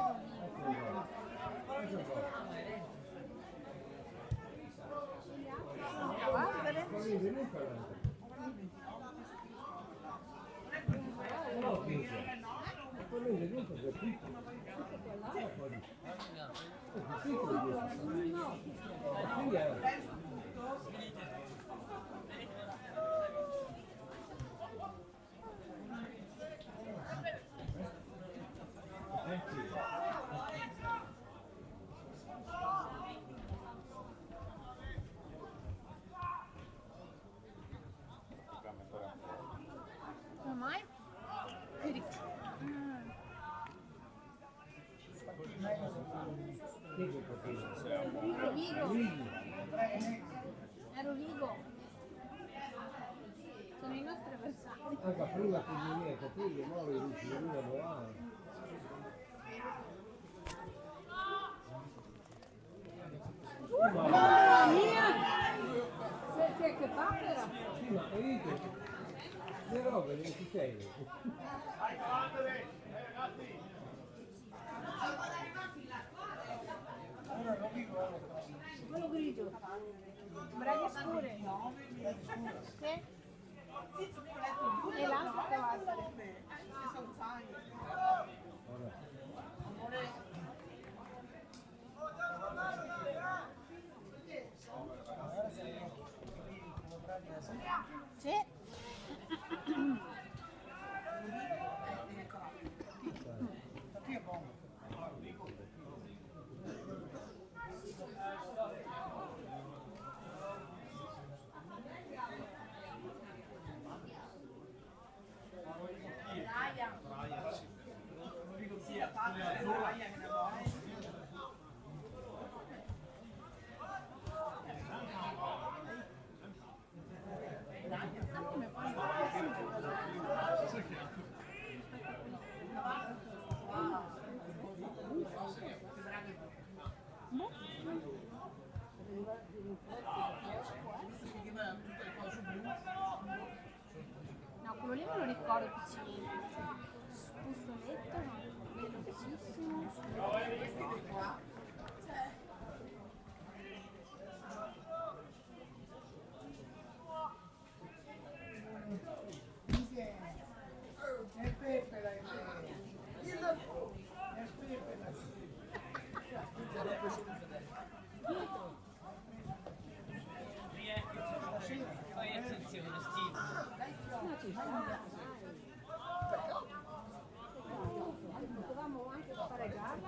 ormai? Ero Vigo. Sono i nostri avversari. Anche prima che mi viene capire, ma lo dici, non lo volare. Mamma mia! Che papera! Sì, ma vedete, le robe le ci sei. Quello grigio. Braga scure. Sì. E l'altro che va a fare? Sì. No, quello lì me lo ricordo piccolino. Spuzzoletto, ma velocissimo. È Pepe Fai attenzione Steve. Potevamo anche fare gara.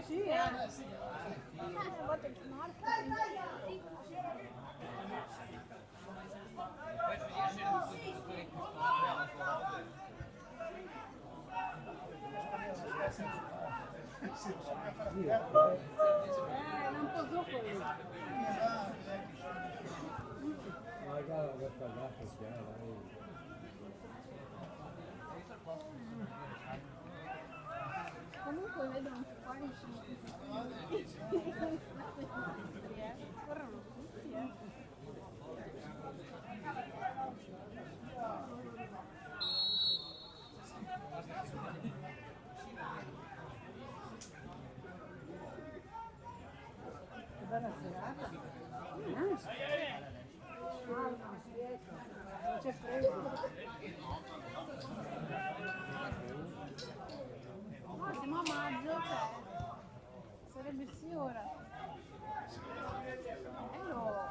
Sì. A volte il morto. Non posso Corrono tutti, Che bella serata. C'è freddo. No, siamo a maggio, cioè. Sarebbe sì ora. Bello.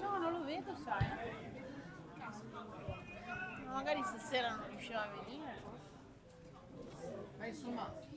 No, non lo vedo, sai. Ma magari stasera non riusciva a venire. Ma insomma.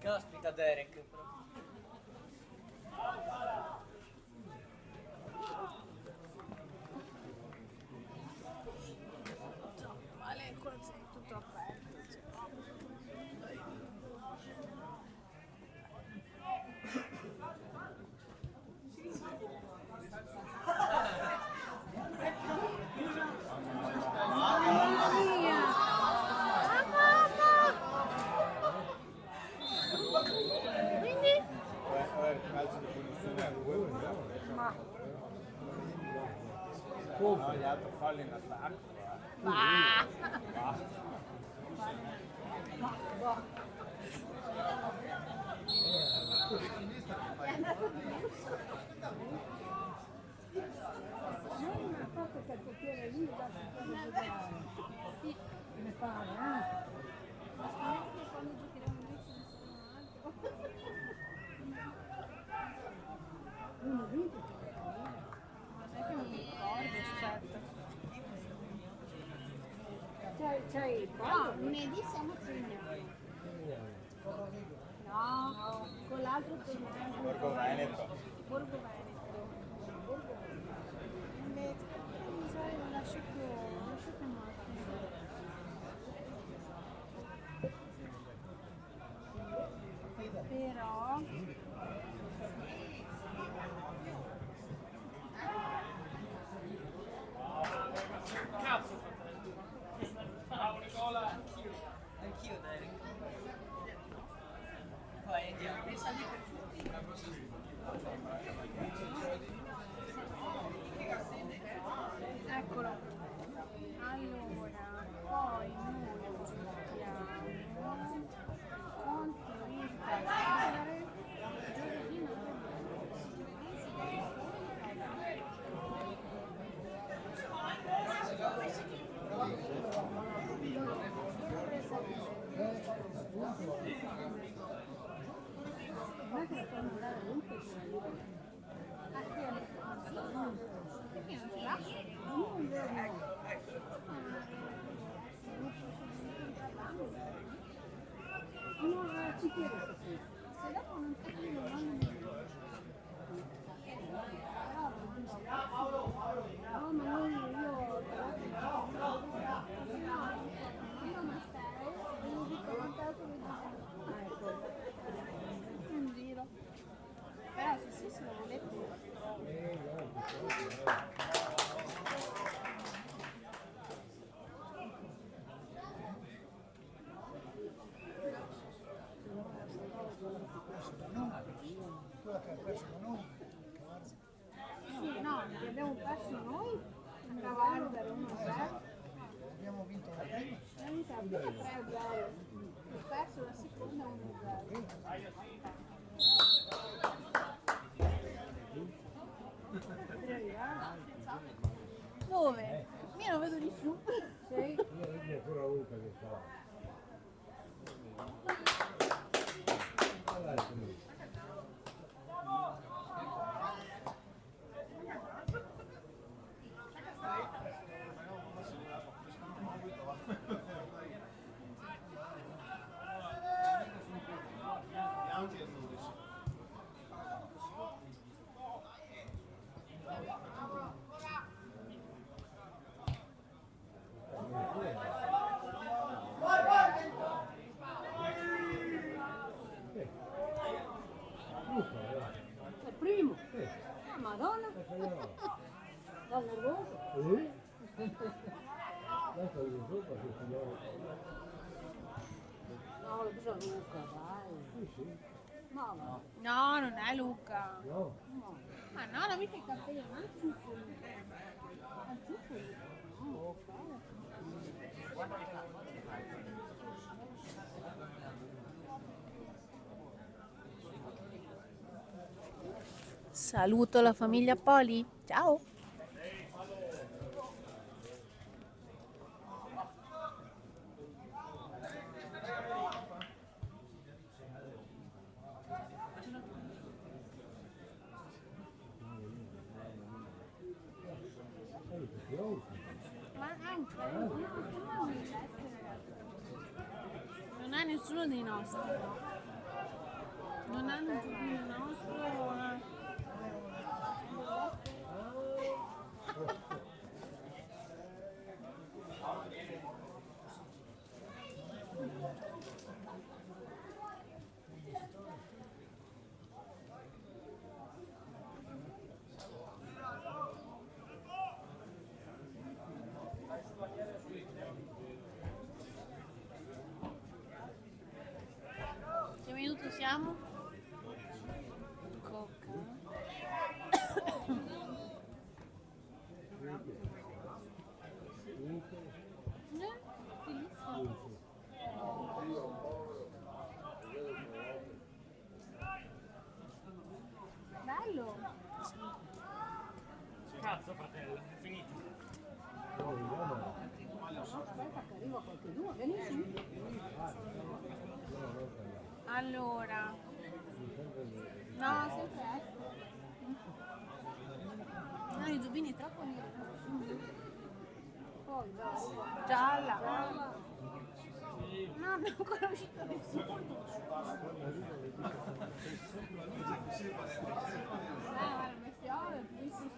Caspita Derek. Vale, qua c'è tutto aperto. Quindi? Ora il calcio di punizione a due, Ma no, gli altri falli in attacco. va! Non una foto che il portiere lì dà quando giocare. Sì. Ne pare, eh? Speriamo che quando giocheremo noi ce ne saranno altro. Uno vinto. Ma sai che non mi ricordo, aspetta. C'hai il No, lunedì siamo a Cignano. No, con l'altro torniamo. Borgo Veneto. Borgo Veneto. Invece, sai, lascio che macchina. Però Anch'io Derek. Poi andiamo. eccolo. Allora, poi noi giochiamo contro il Cagliari giovedì 9. Ma che puoi andare ovunque tu. Perché non ce l'ha? Non vero. No, ci chiedo sì. Se dopo non ti non vanno No, ma noi io io Matteo ho visto contatto in giro. Però se lo volete. perso da noi, quella che ha perso da noi, Sì, no, li abbiamo persi noi a cavallo per 1-0. abbiamo vinto la prima. Abbiamo vinto la prima 3-0. Ho perso la seconda 1-0. Dove? Io non vedo nessuno. Sì. È il primo. Ah, Madonna. Dal nervoso. No, lo bisogna Luca, dai. No, no. No, non è Luca. No. Ma no, la mica il cappello, non è ciuffo. È ciuffo. No, Saluto la famiglia Poli. Ciao. ma anche, Non è nessuno dei nostri. Non è nessuno nostro. Che minuto siamo? Coca. Bellissimo. bello. Cazzo fratello, è finito. No, aspetta che arriva qualcuno, vieni su. Allora, No, sempre ecco. no, i giubbini troppo neri. Poi dai. Gialla. No, non è ancora uscito nessuno. Le fiore, bellissimo.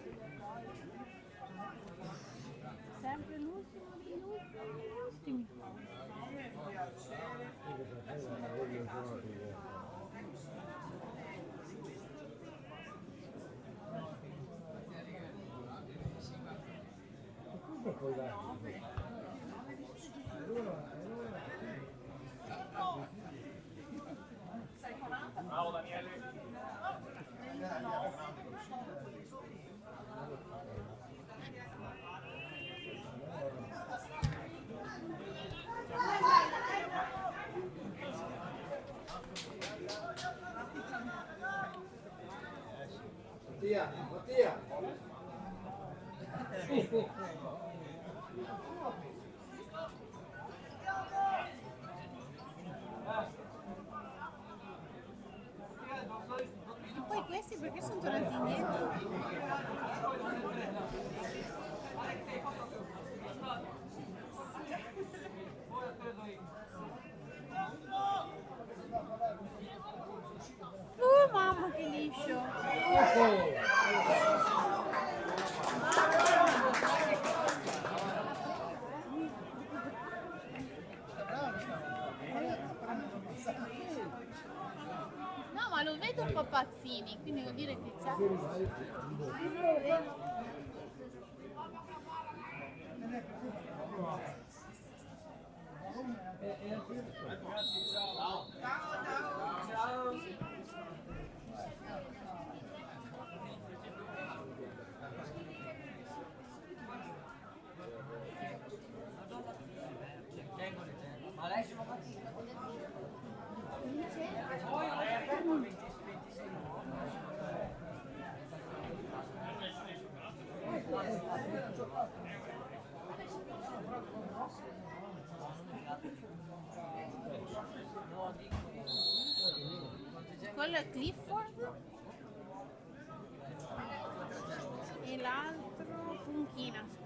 Sempre l'ultimo degli ultimi. Ciao Daniele. Mattia, Mattia. E poi questi perché sono tornati indietro? Mamma che liscio! No, ma lo vedo un po' pazzini, quindi vuol dire che c'è. Quello è Clifford e l'altro Punchina.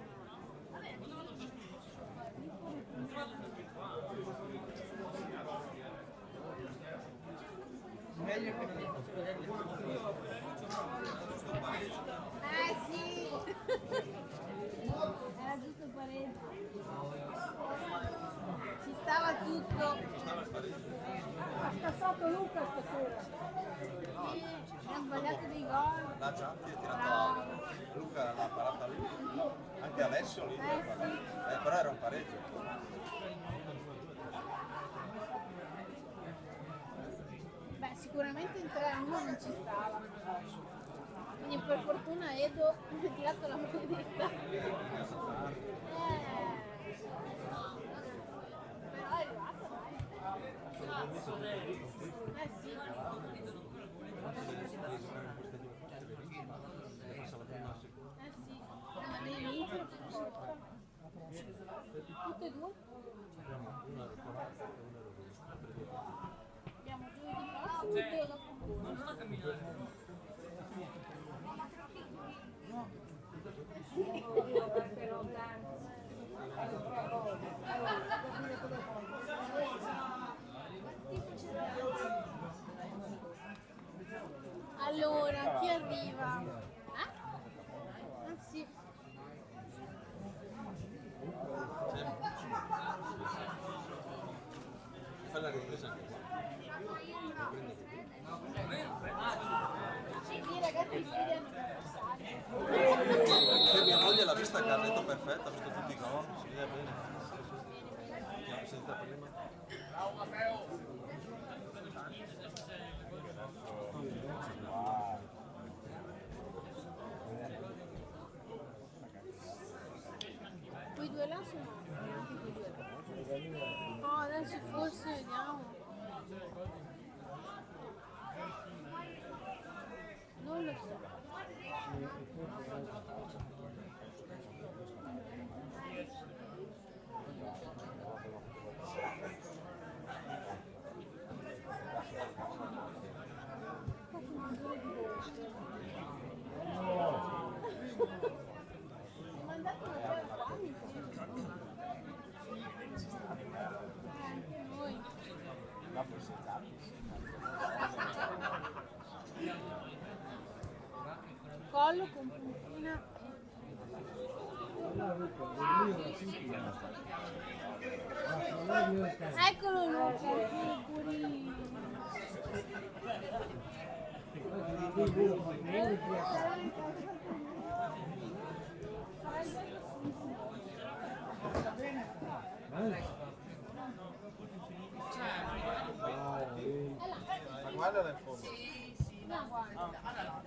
Sì! Era giusto il pareggio. Ci stava tutto. Ha scassato Luca stasera. Ha sbagliato dei gol. La Giampi è tirato alto. Luca l'ha parata lì. Anche adesso lì. Però era un pareggio. Beh, sicuramente in 3-1 non ci stava. Quindi per fortuna Edo ha tirato la maledetta. Però è arrivata, dai. Sì. Sì, ma devi vincere per forza. Tutte e due? Abbiamo due di passo e due dopo. Allora, chi arriva? Ah sì. Fai la ripresa. Sì, ragazzi, sei anniversario. Che mia moglie l'ha vista che ha detto perfetto, ha visto tutti i gol, si vede bene. Abbiamo sentito prima. Quei due là sono anche quei due là. No, adesso forse vediamo. Non lo so. Mi mandato una bella qua, mi anche noi. Collo con puntina. Eccolo Luca, figurino. Ma guarda in fondo. No, guarda. Guarda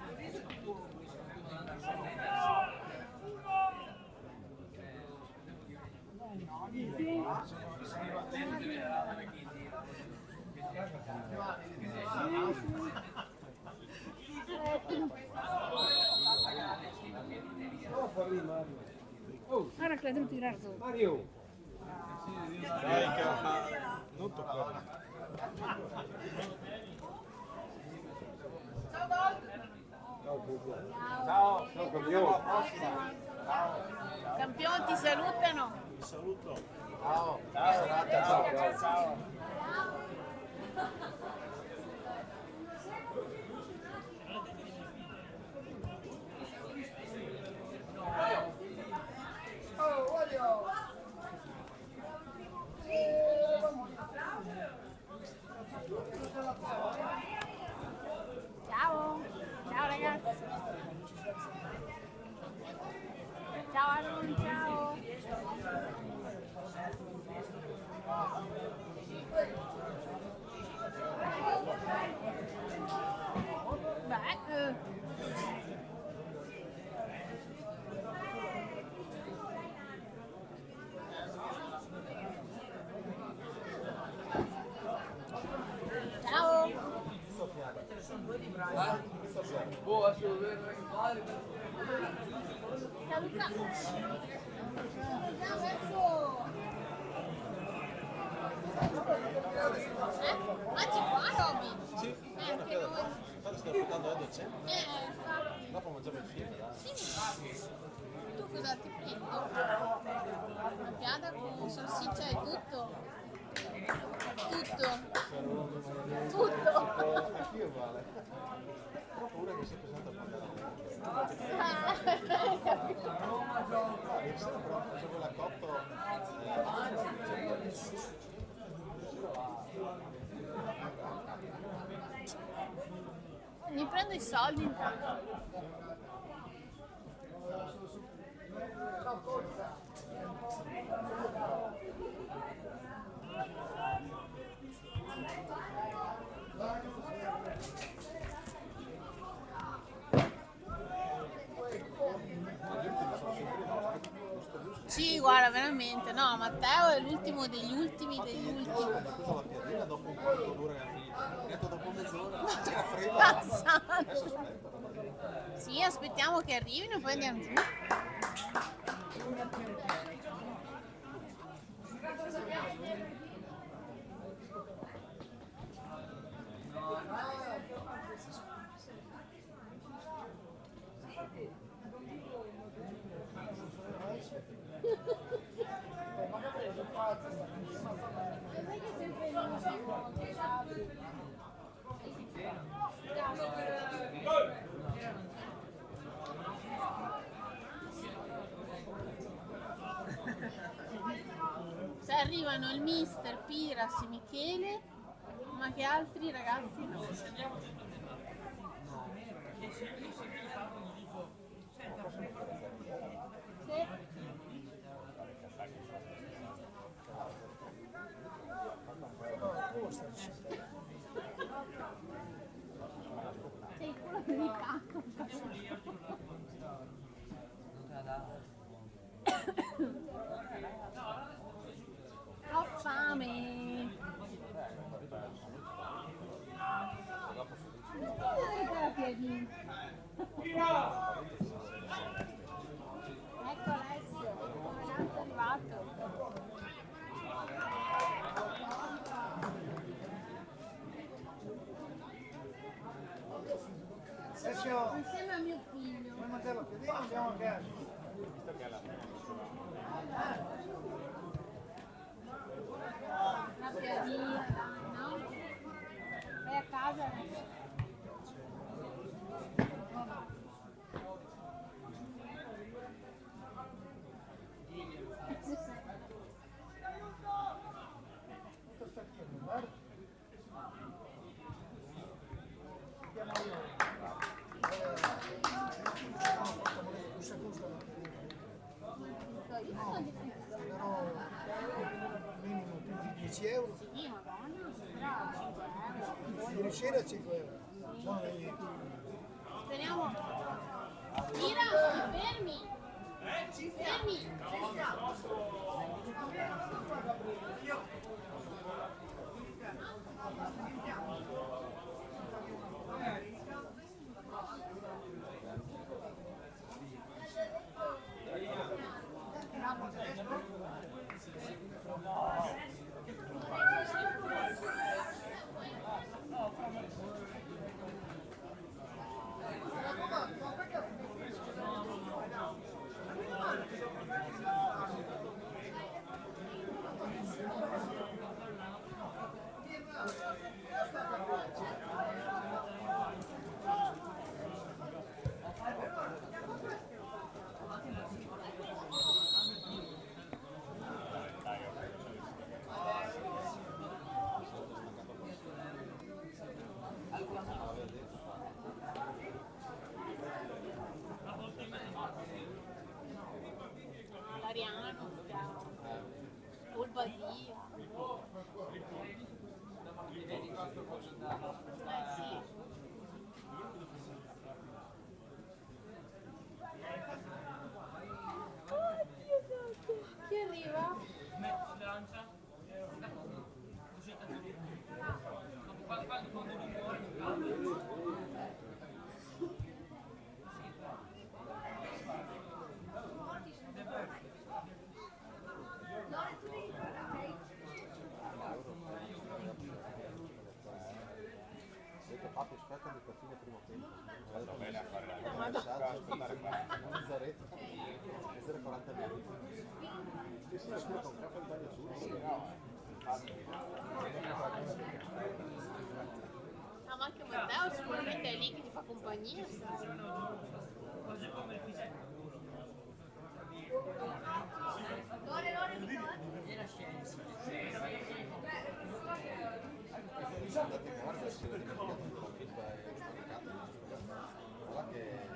che l'ha dovuto tirare su. Mario! Dai, che non toccare. Ciao! Ciao campione! Campioni ti salutano. Ciao. Ciao. Ciao, ciao ragazzi. Ciao Aaron, ciao. Ciao Luca. Andiamo verso. Mangi qua, Robby? Sì, Anche noi. infatti sto portando Edo a cena. Infatti. Dopo mangiamo insieme, dai. Sì. Tu cosa ti prendi? Una piada con salsiccia e tutto? Tutto. Tutto. Anch'io uguale. Però ho paura che sia pesante a pagare. Capito. Ieri sera però ho preso quella cotto. Mi prendo i soldi intanto. Sì, guarda, veramente, no, Matteo è l'ultimo degli ultimi degli ultimi. Ho preso la piadina dopo un quarto d'ora che è finita. Ho detto dopo mezz'ora. Era fredda. Passante. Adesso aspetta. Sì, aspettiamo che arrivino e poi andiamo giù. Se arrivano il mister, Piras, Michele, ma che altri ragazzi no. Sì. Sei quello che mi cacco. Ho fame. La piadina. Ecco Alessio, il ragazzo è arrivato. Alessio, Insieme a mio figlio. vuoi mangiare la piadina o andiamo a casa? La piadina, dai, no? Vai a casa adesso. Io sono di più. Però minimo più di 10 euro. Sì, madonna, però 5 euro. Ieri sera 5 euro. No, Speriamo. Mira, ti fermi? Ci fermi? a fine primo tempo. Va bene a fare la aspettare mezz'oretta, mezz'ora e 40 minuti. Sì, sì, con capo di bagno su. Sì, no. Ah, ma anche Matteo sicuramente è lì che ti fa compagnia. Sono andati in guardia, si è dimenticato il profilo e scaricato. Guarda che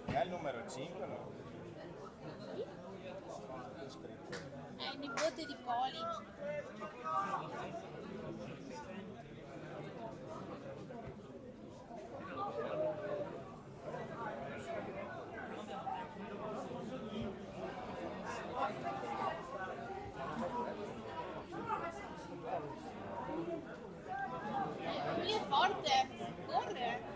È il numero 5, no? È il nipote di Poli. Lui è forte, corre.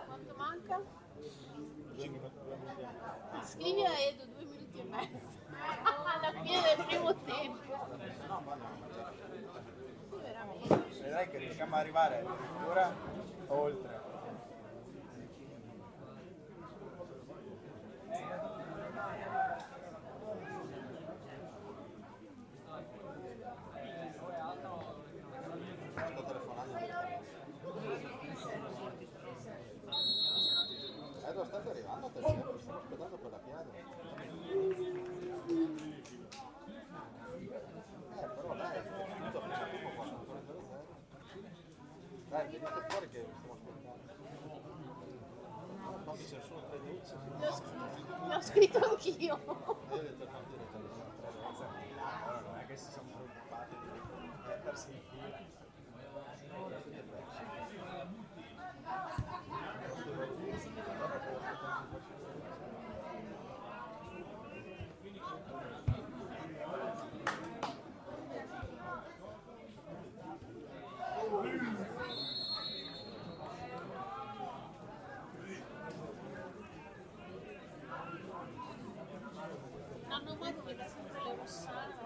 Quanto manca? Scrivi a Edo 2 minuti e mezzo. Alla fine del primo tempo. Sì, veramente. Vedrai che riusciamo ad arrivare addirittura oltre. sto telefonando. Edo, state arrivando a te sempre, stiamo aspettando quella piada. Però dai, è finito prima tempo qua, sono ancora 0-0. Dai, venite fuori che stiamo aspettando. Quando c'è solo 3 minuti. L'ho scritto anch'io. Io ho detto fatti direttamente. Allora non è che si sono preoccupati di mettersi in fila. Hanno mai come sempre le rossane.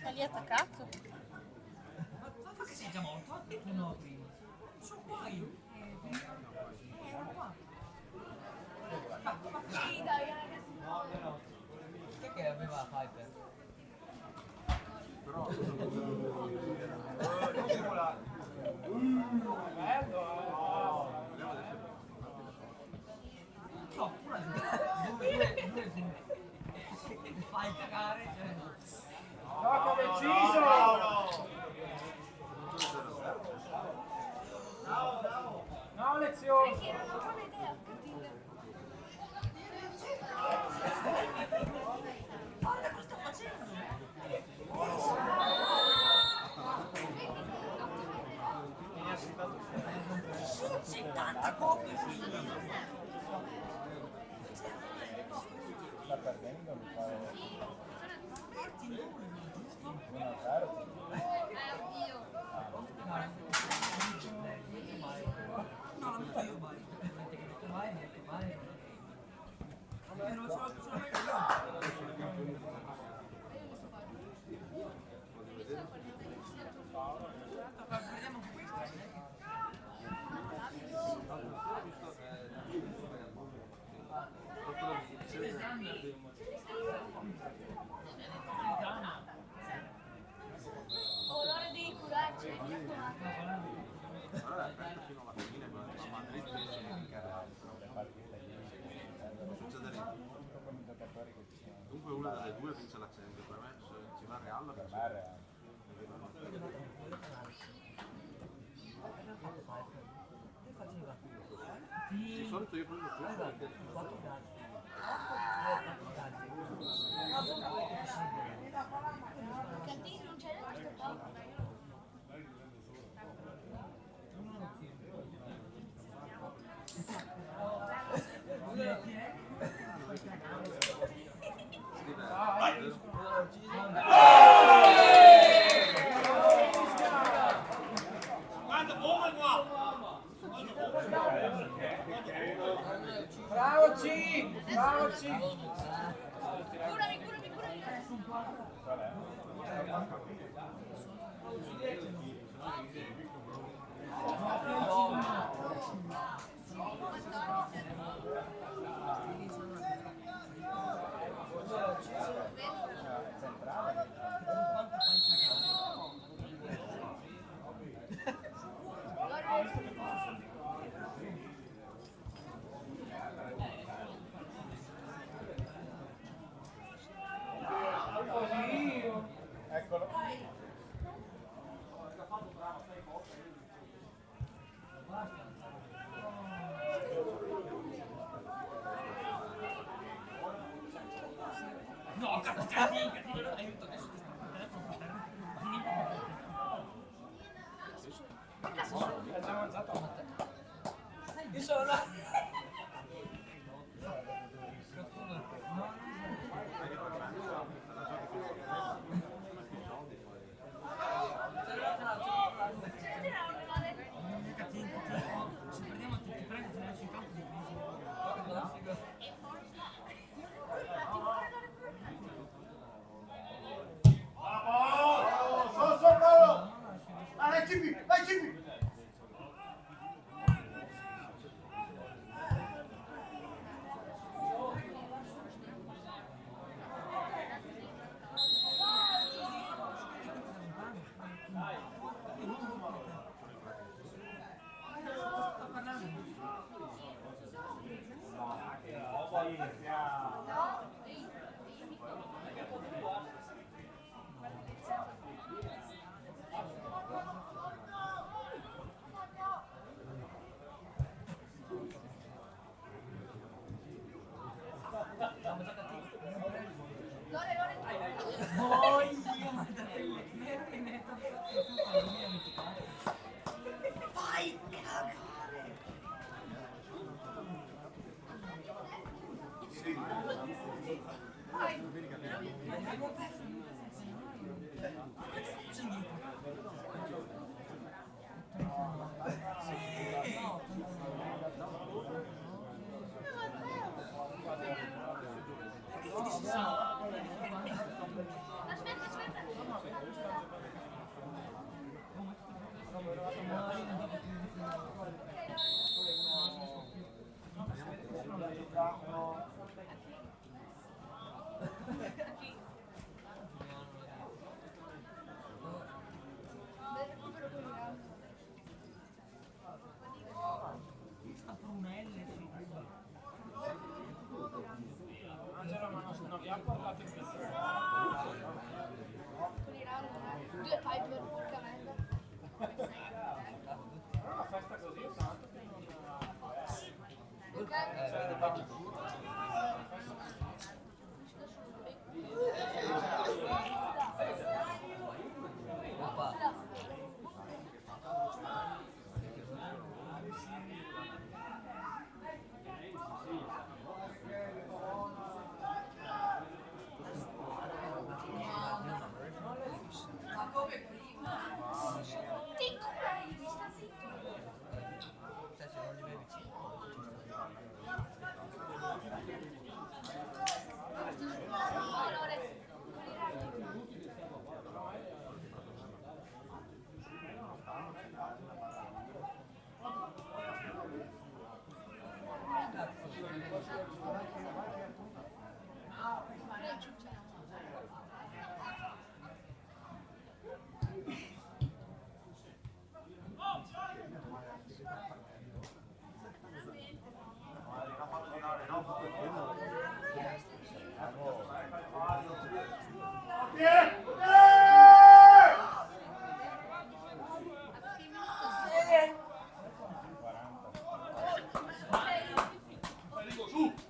Ma lì attaccato? Ma fa che sei già morto? Anche tu no prima. Sono qua io. Sì, dai, ragazzi. Chi è che aveva Piper? No, mi fai cagare, cioè. Gioco deciso! No, lezione! Perché era una buona idea, capite? Guarda cosa sto facendo! Sono 70 copie qui! Sta perdendo, mi pare. Metti il numero, giusto? 1-0. No, la metto io mai. Metti che metto mai, metto mai. Però ce l'ho messo io. Vediamo questo. Oh, l'ora devi curarci. Allora aspetta fino alla fine, ma Madrid penso che le partite può succedere tutto con i giocatori che ci sono. Dunque una delle due vince la Champions, per me se ci va il Real, per me è Real. Di solito io prendo tutto perché 4 gatti. Cantini non c'è questo qua. Bravo C! Bravo C! Curami, curami, curami. Eccolo. No, cazzo, cattivo, aiuto, adesso ti sto il telefono per terra. È già mangiato. Io sono là. Se perdiamo ti prego se non ci campo di Vai Cibi! Vai Cibi! Due piper, porca merda.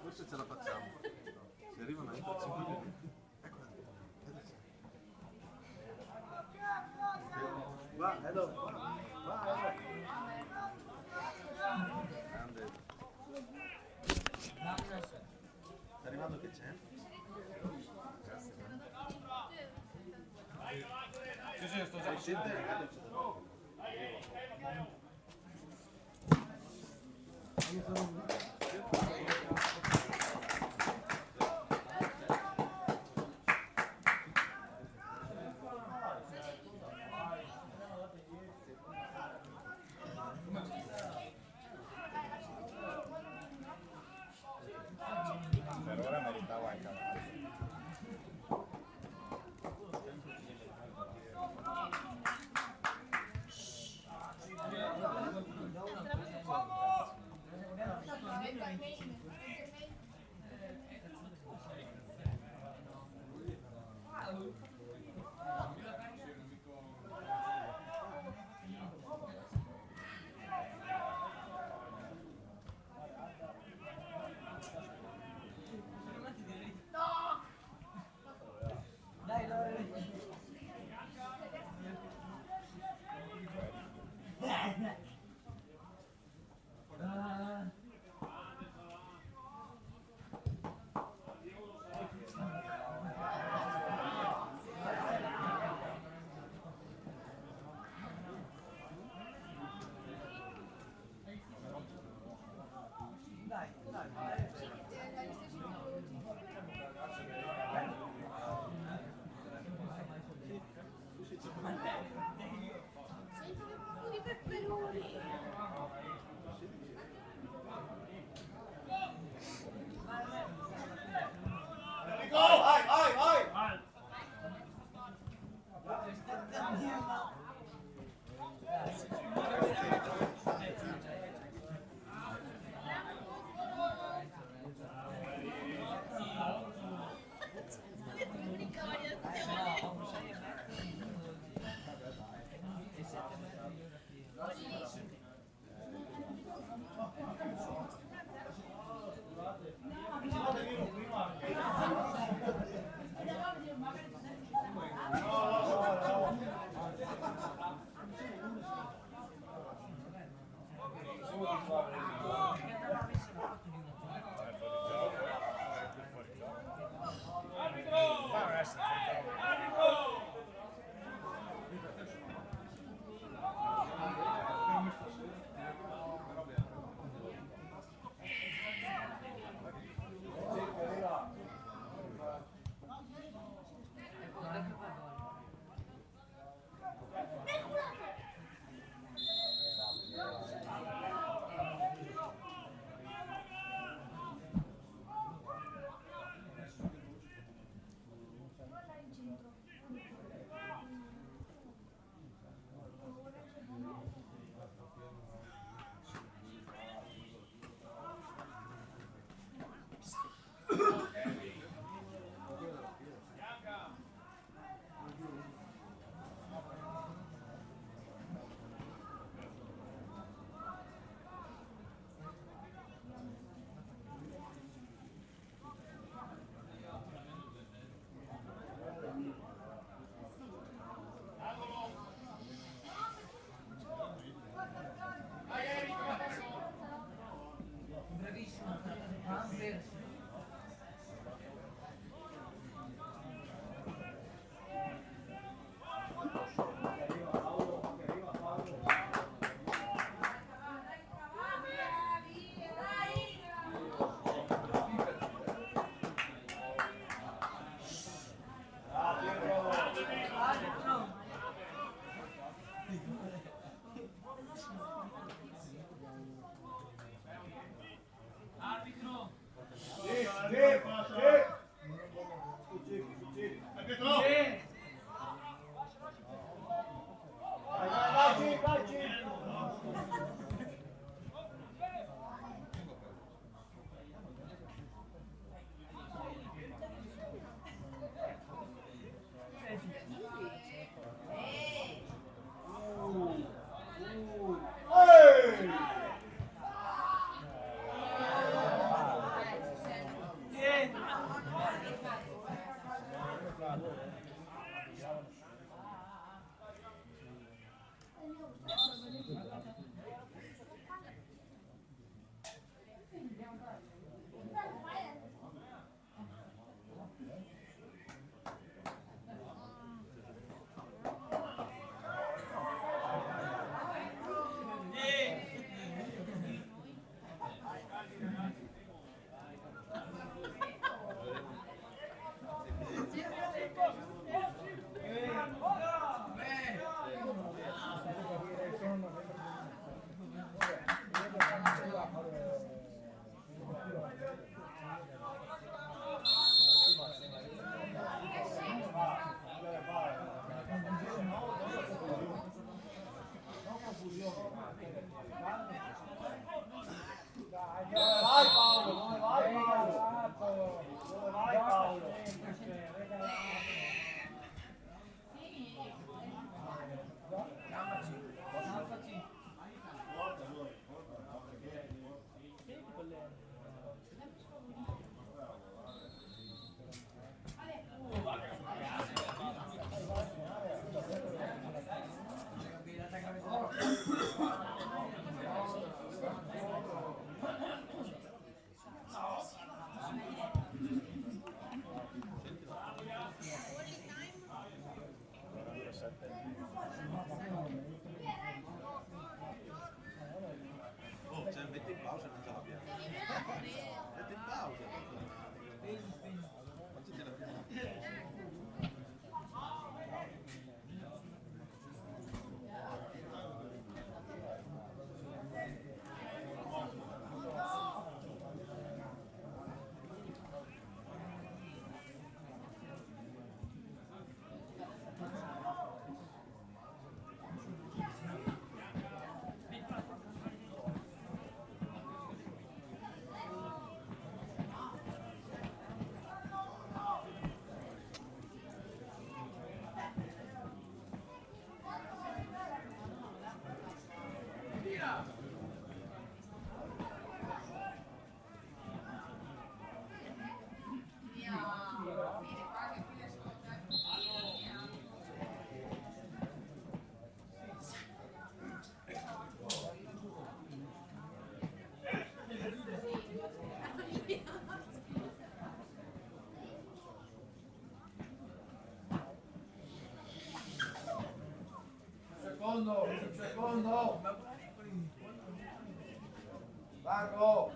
Forse ce la facciamo. Se arrivano entro 5 minuti. Eccola lì. Va, Edo. Va, Edo. Grande. Sta arrivando che c'è? Grazie. Sì, sto già scendendo. Per ora meritava anche altro. secondo, un secondo. Largo.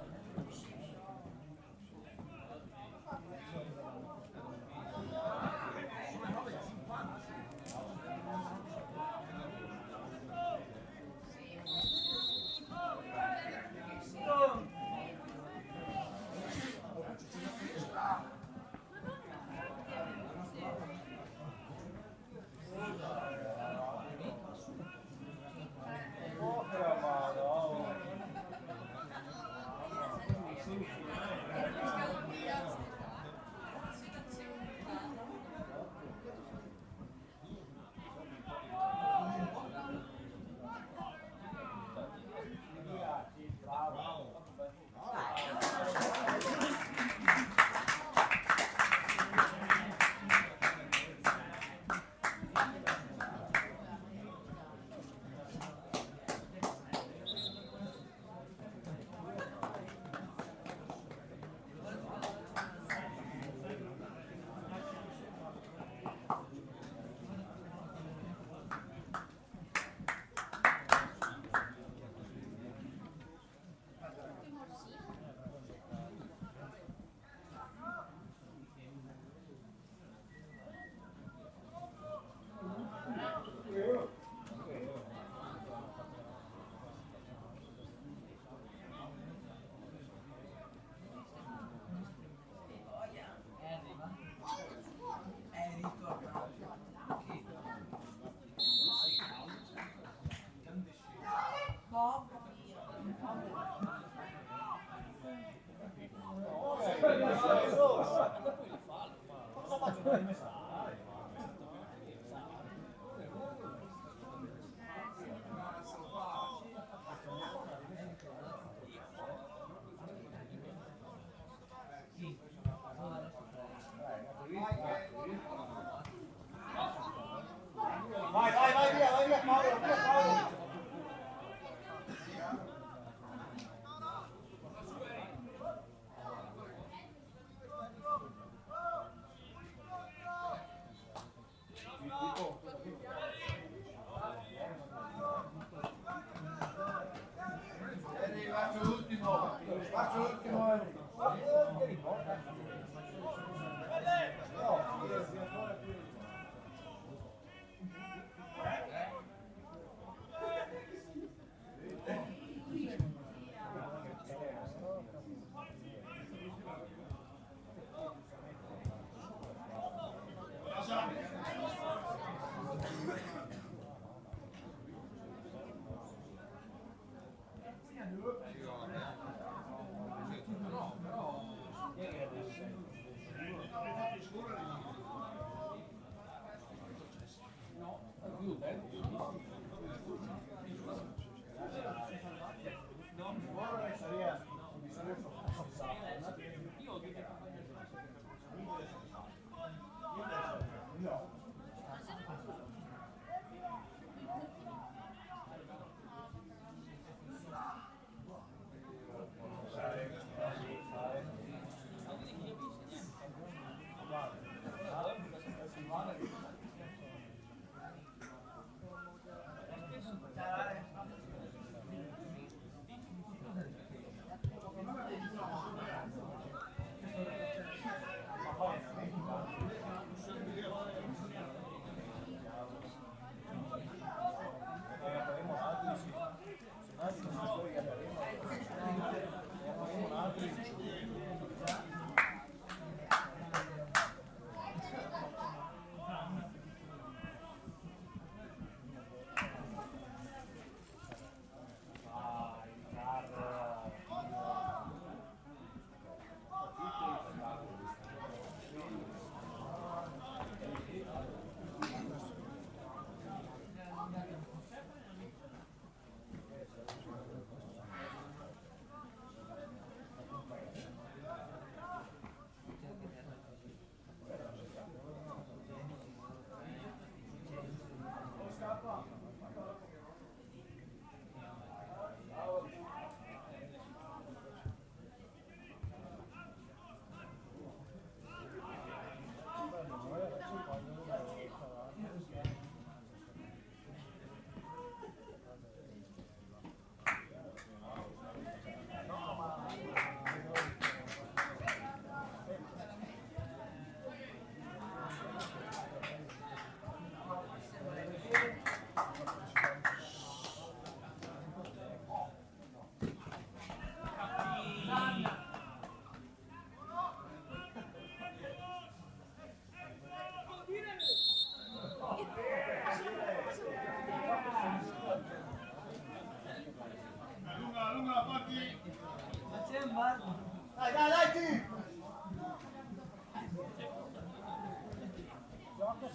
Vai via Paolo, via Paolo.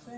Il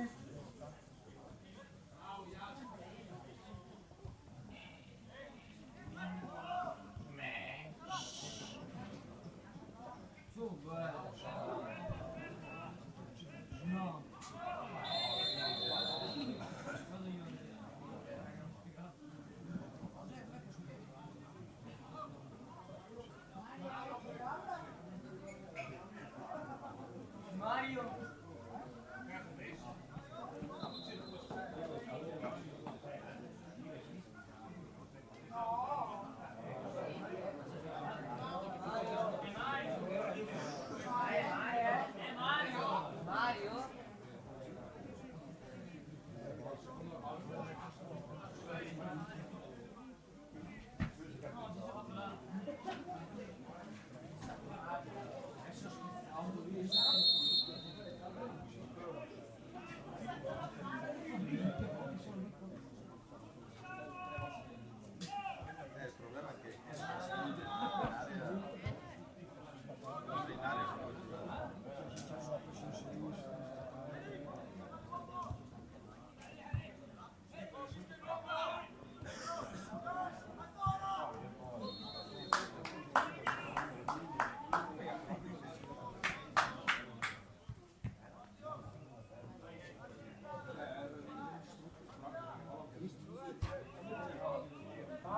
problema è che in area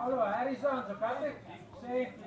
Paolo, Harrison, giocate semplice.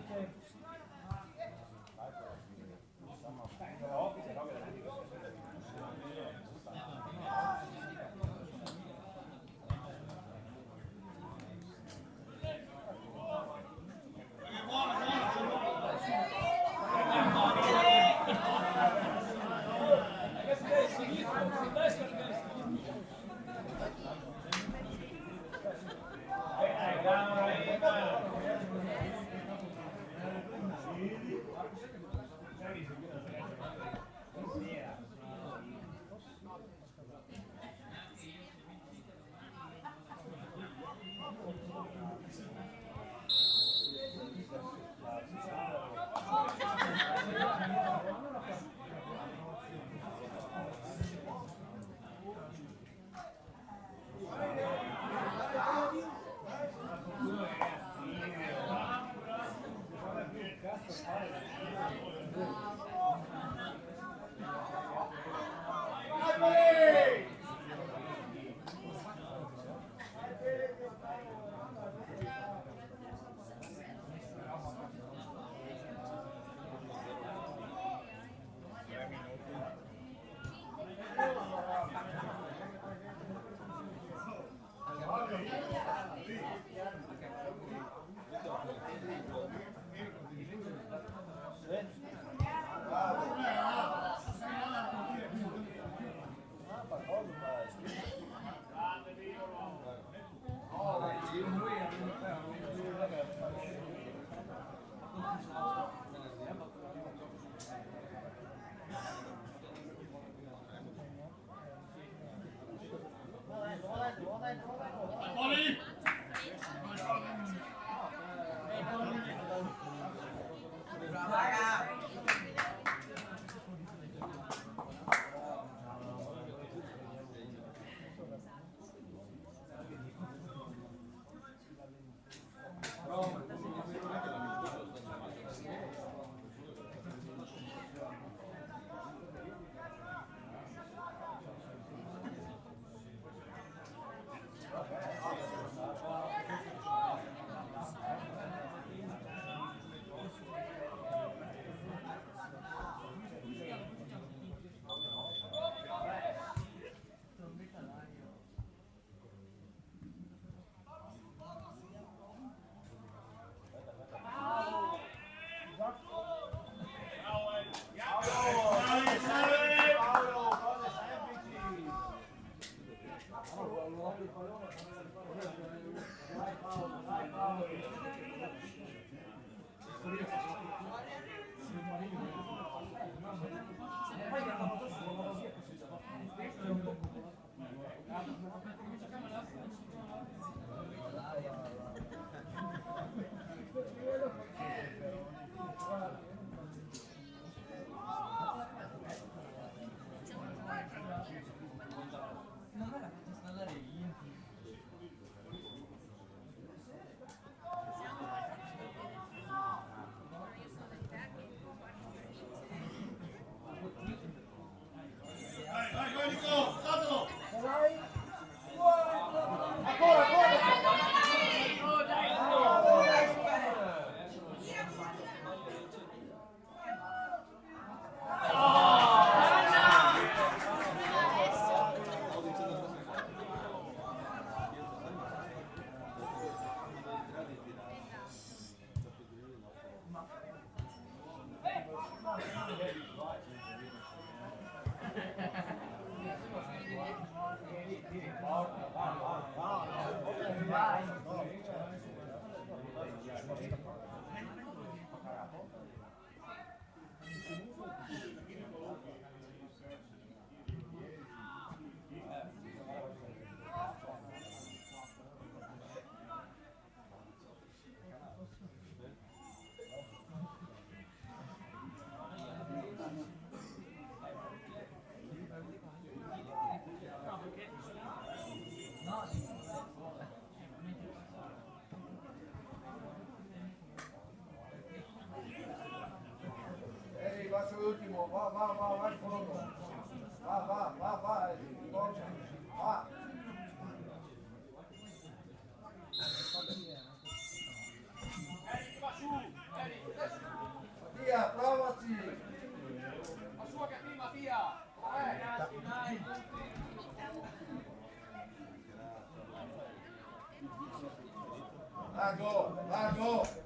va in fondo. Va, va. Mattia, provaci. La sua che prima, Mattia. Largo.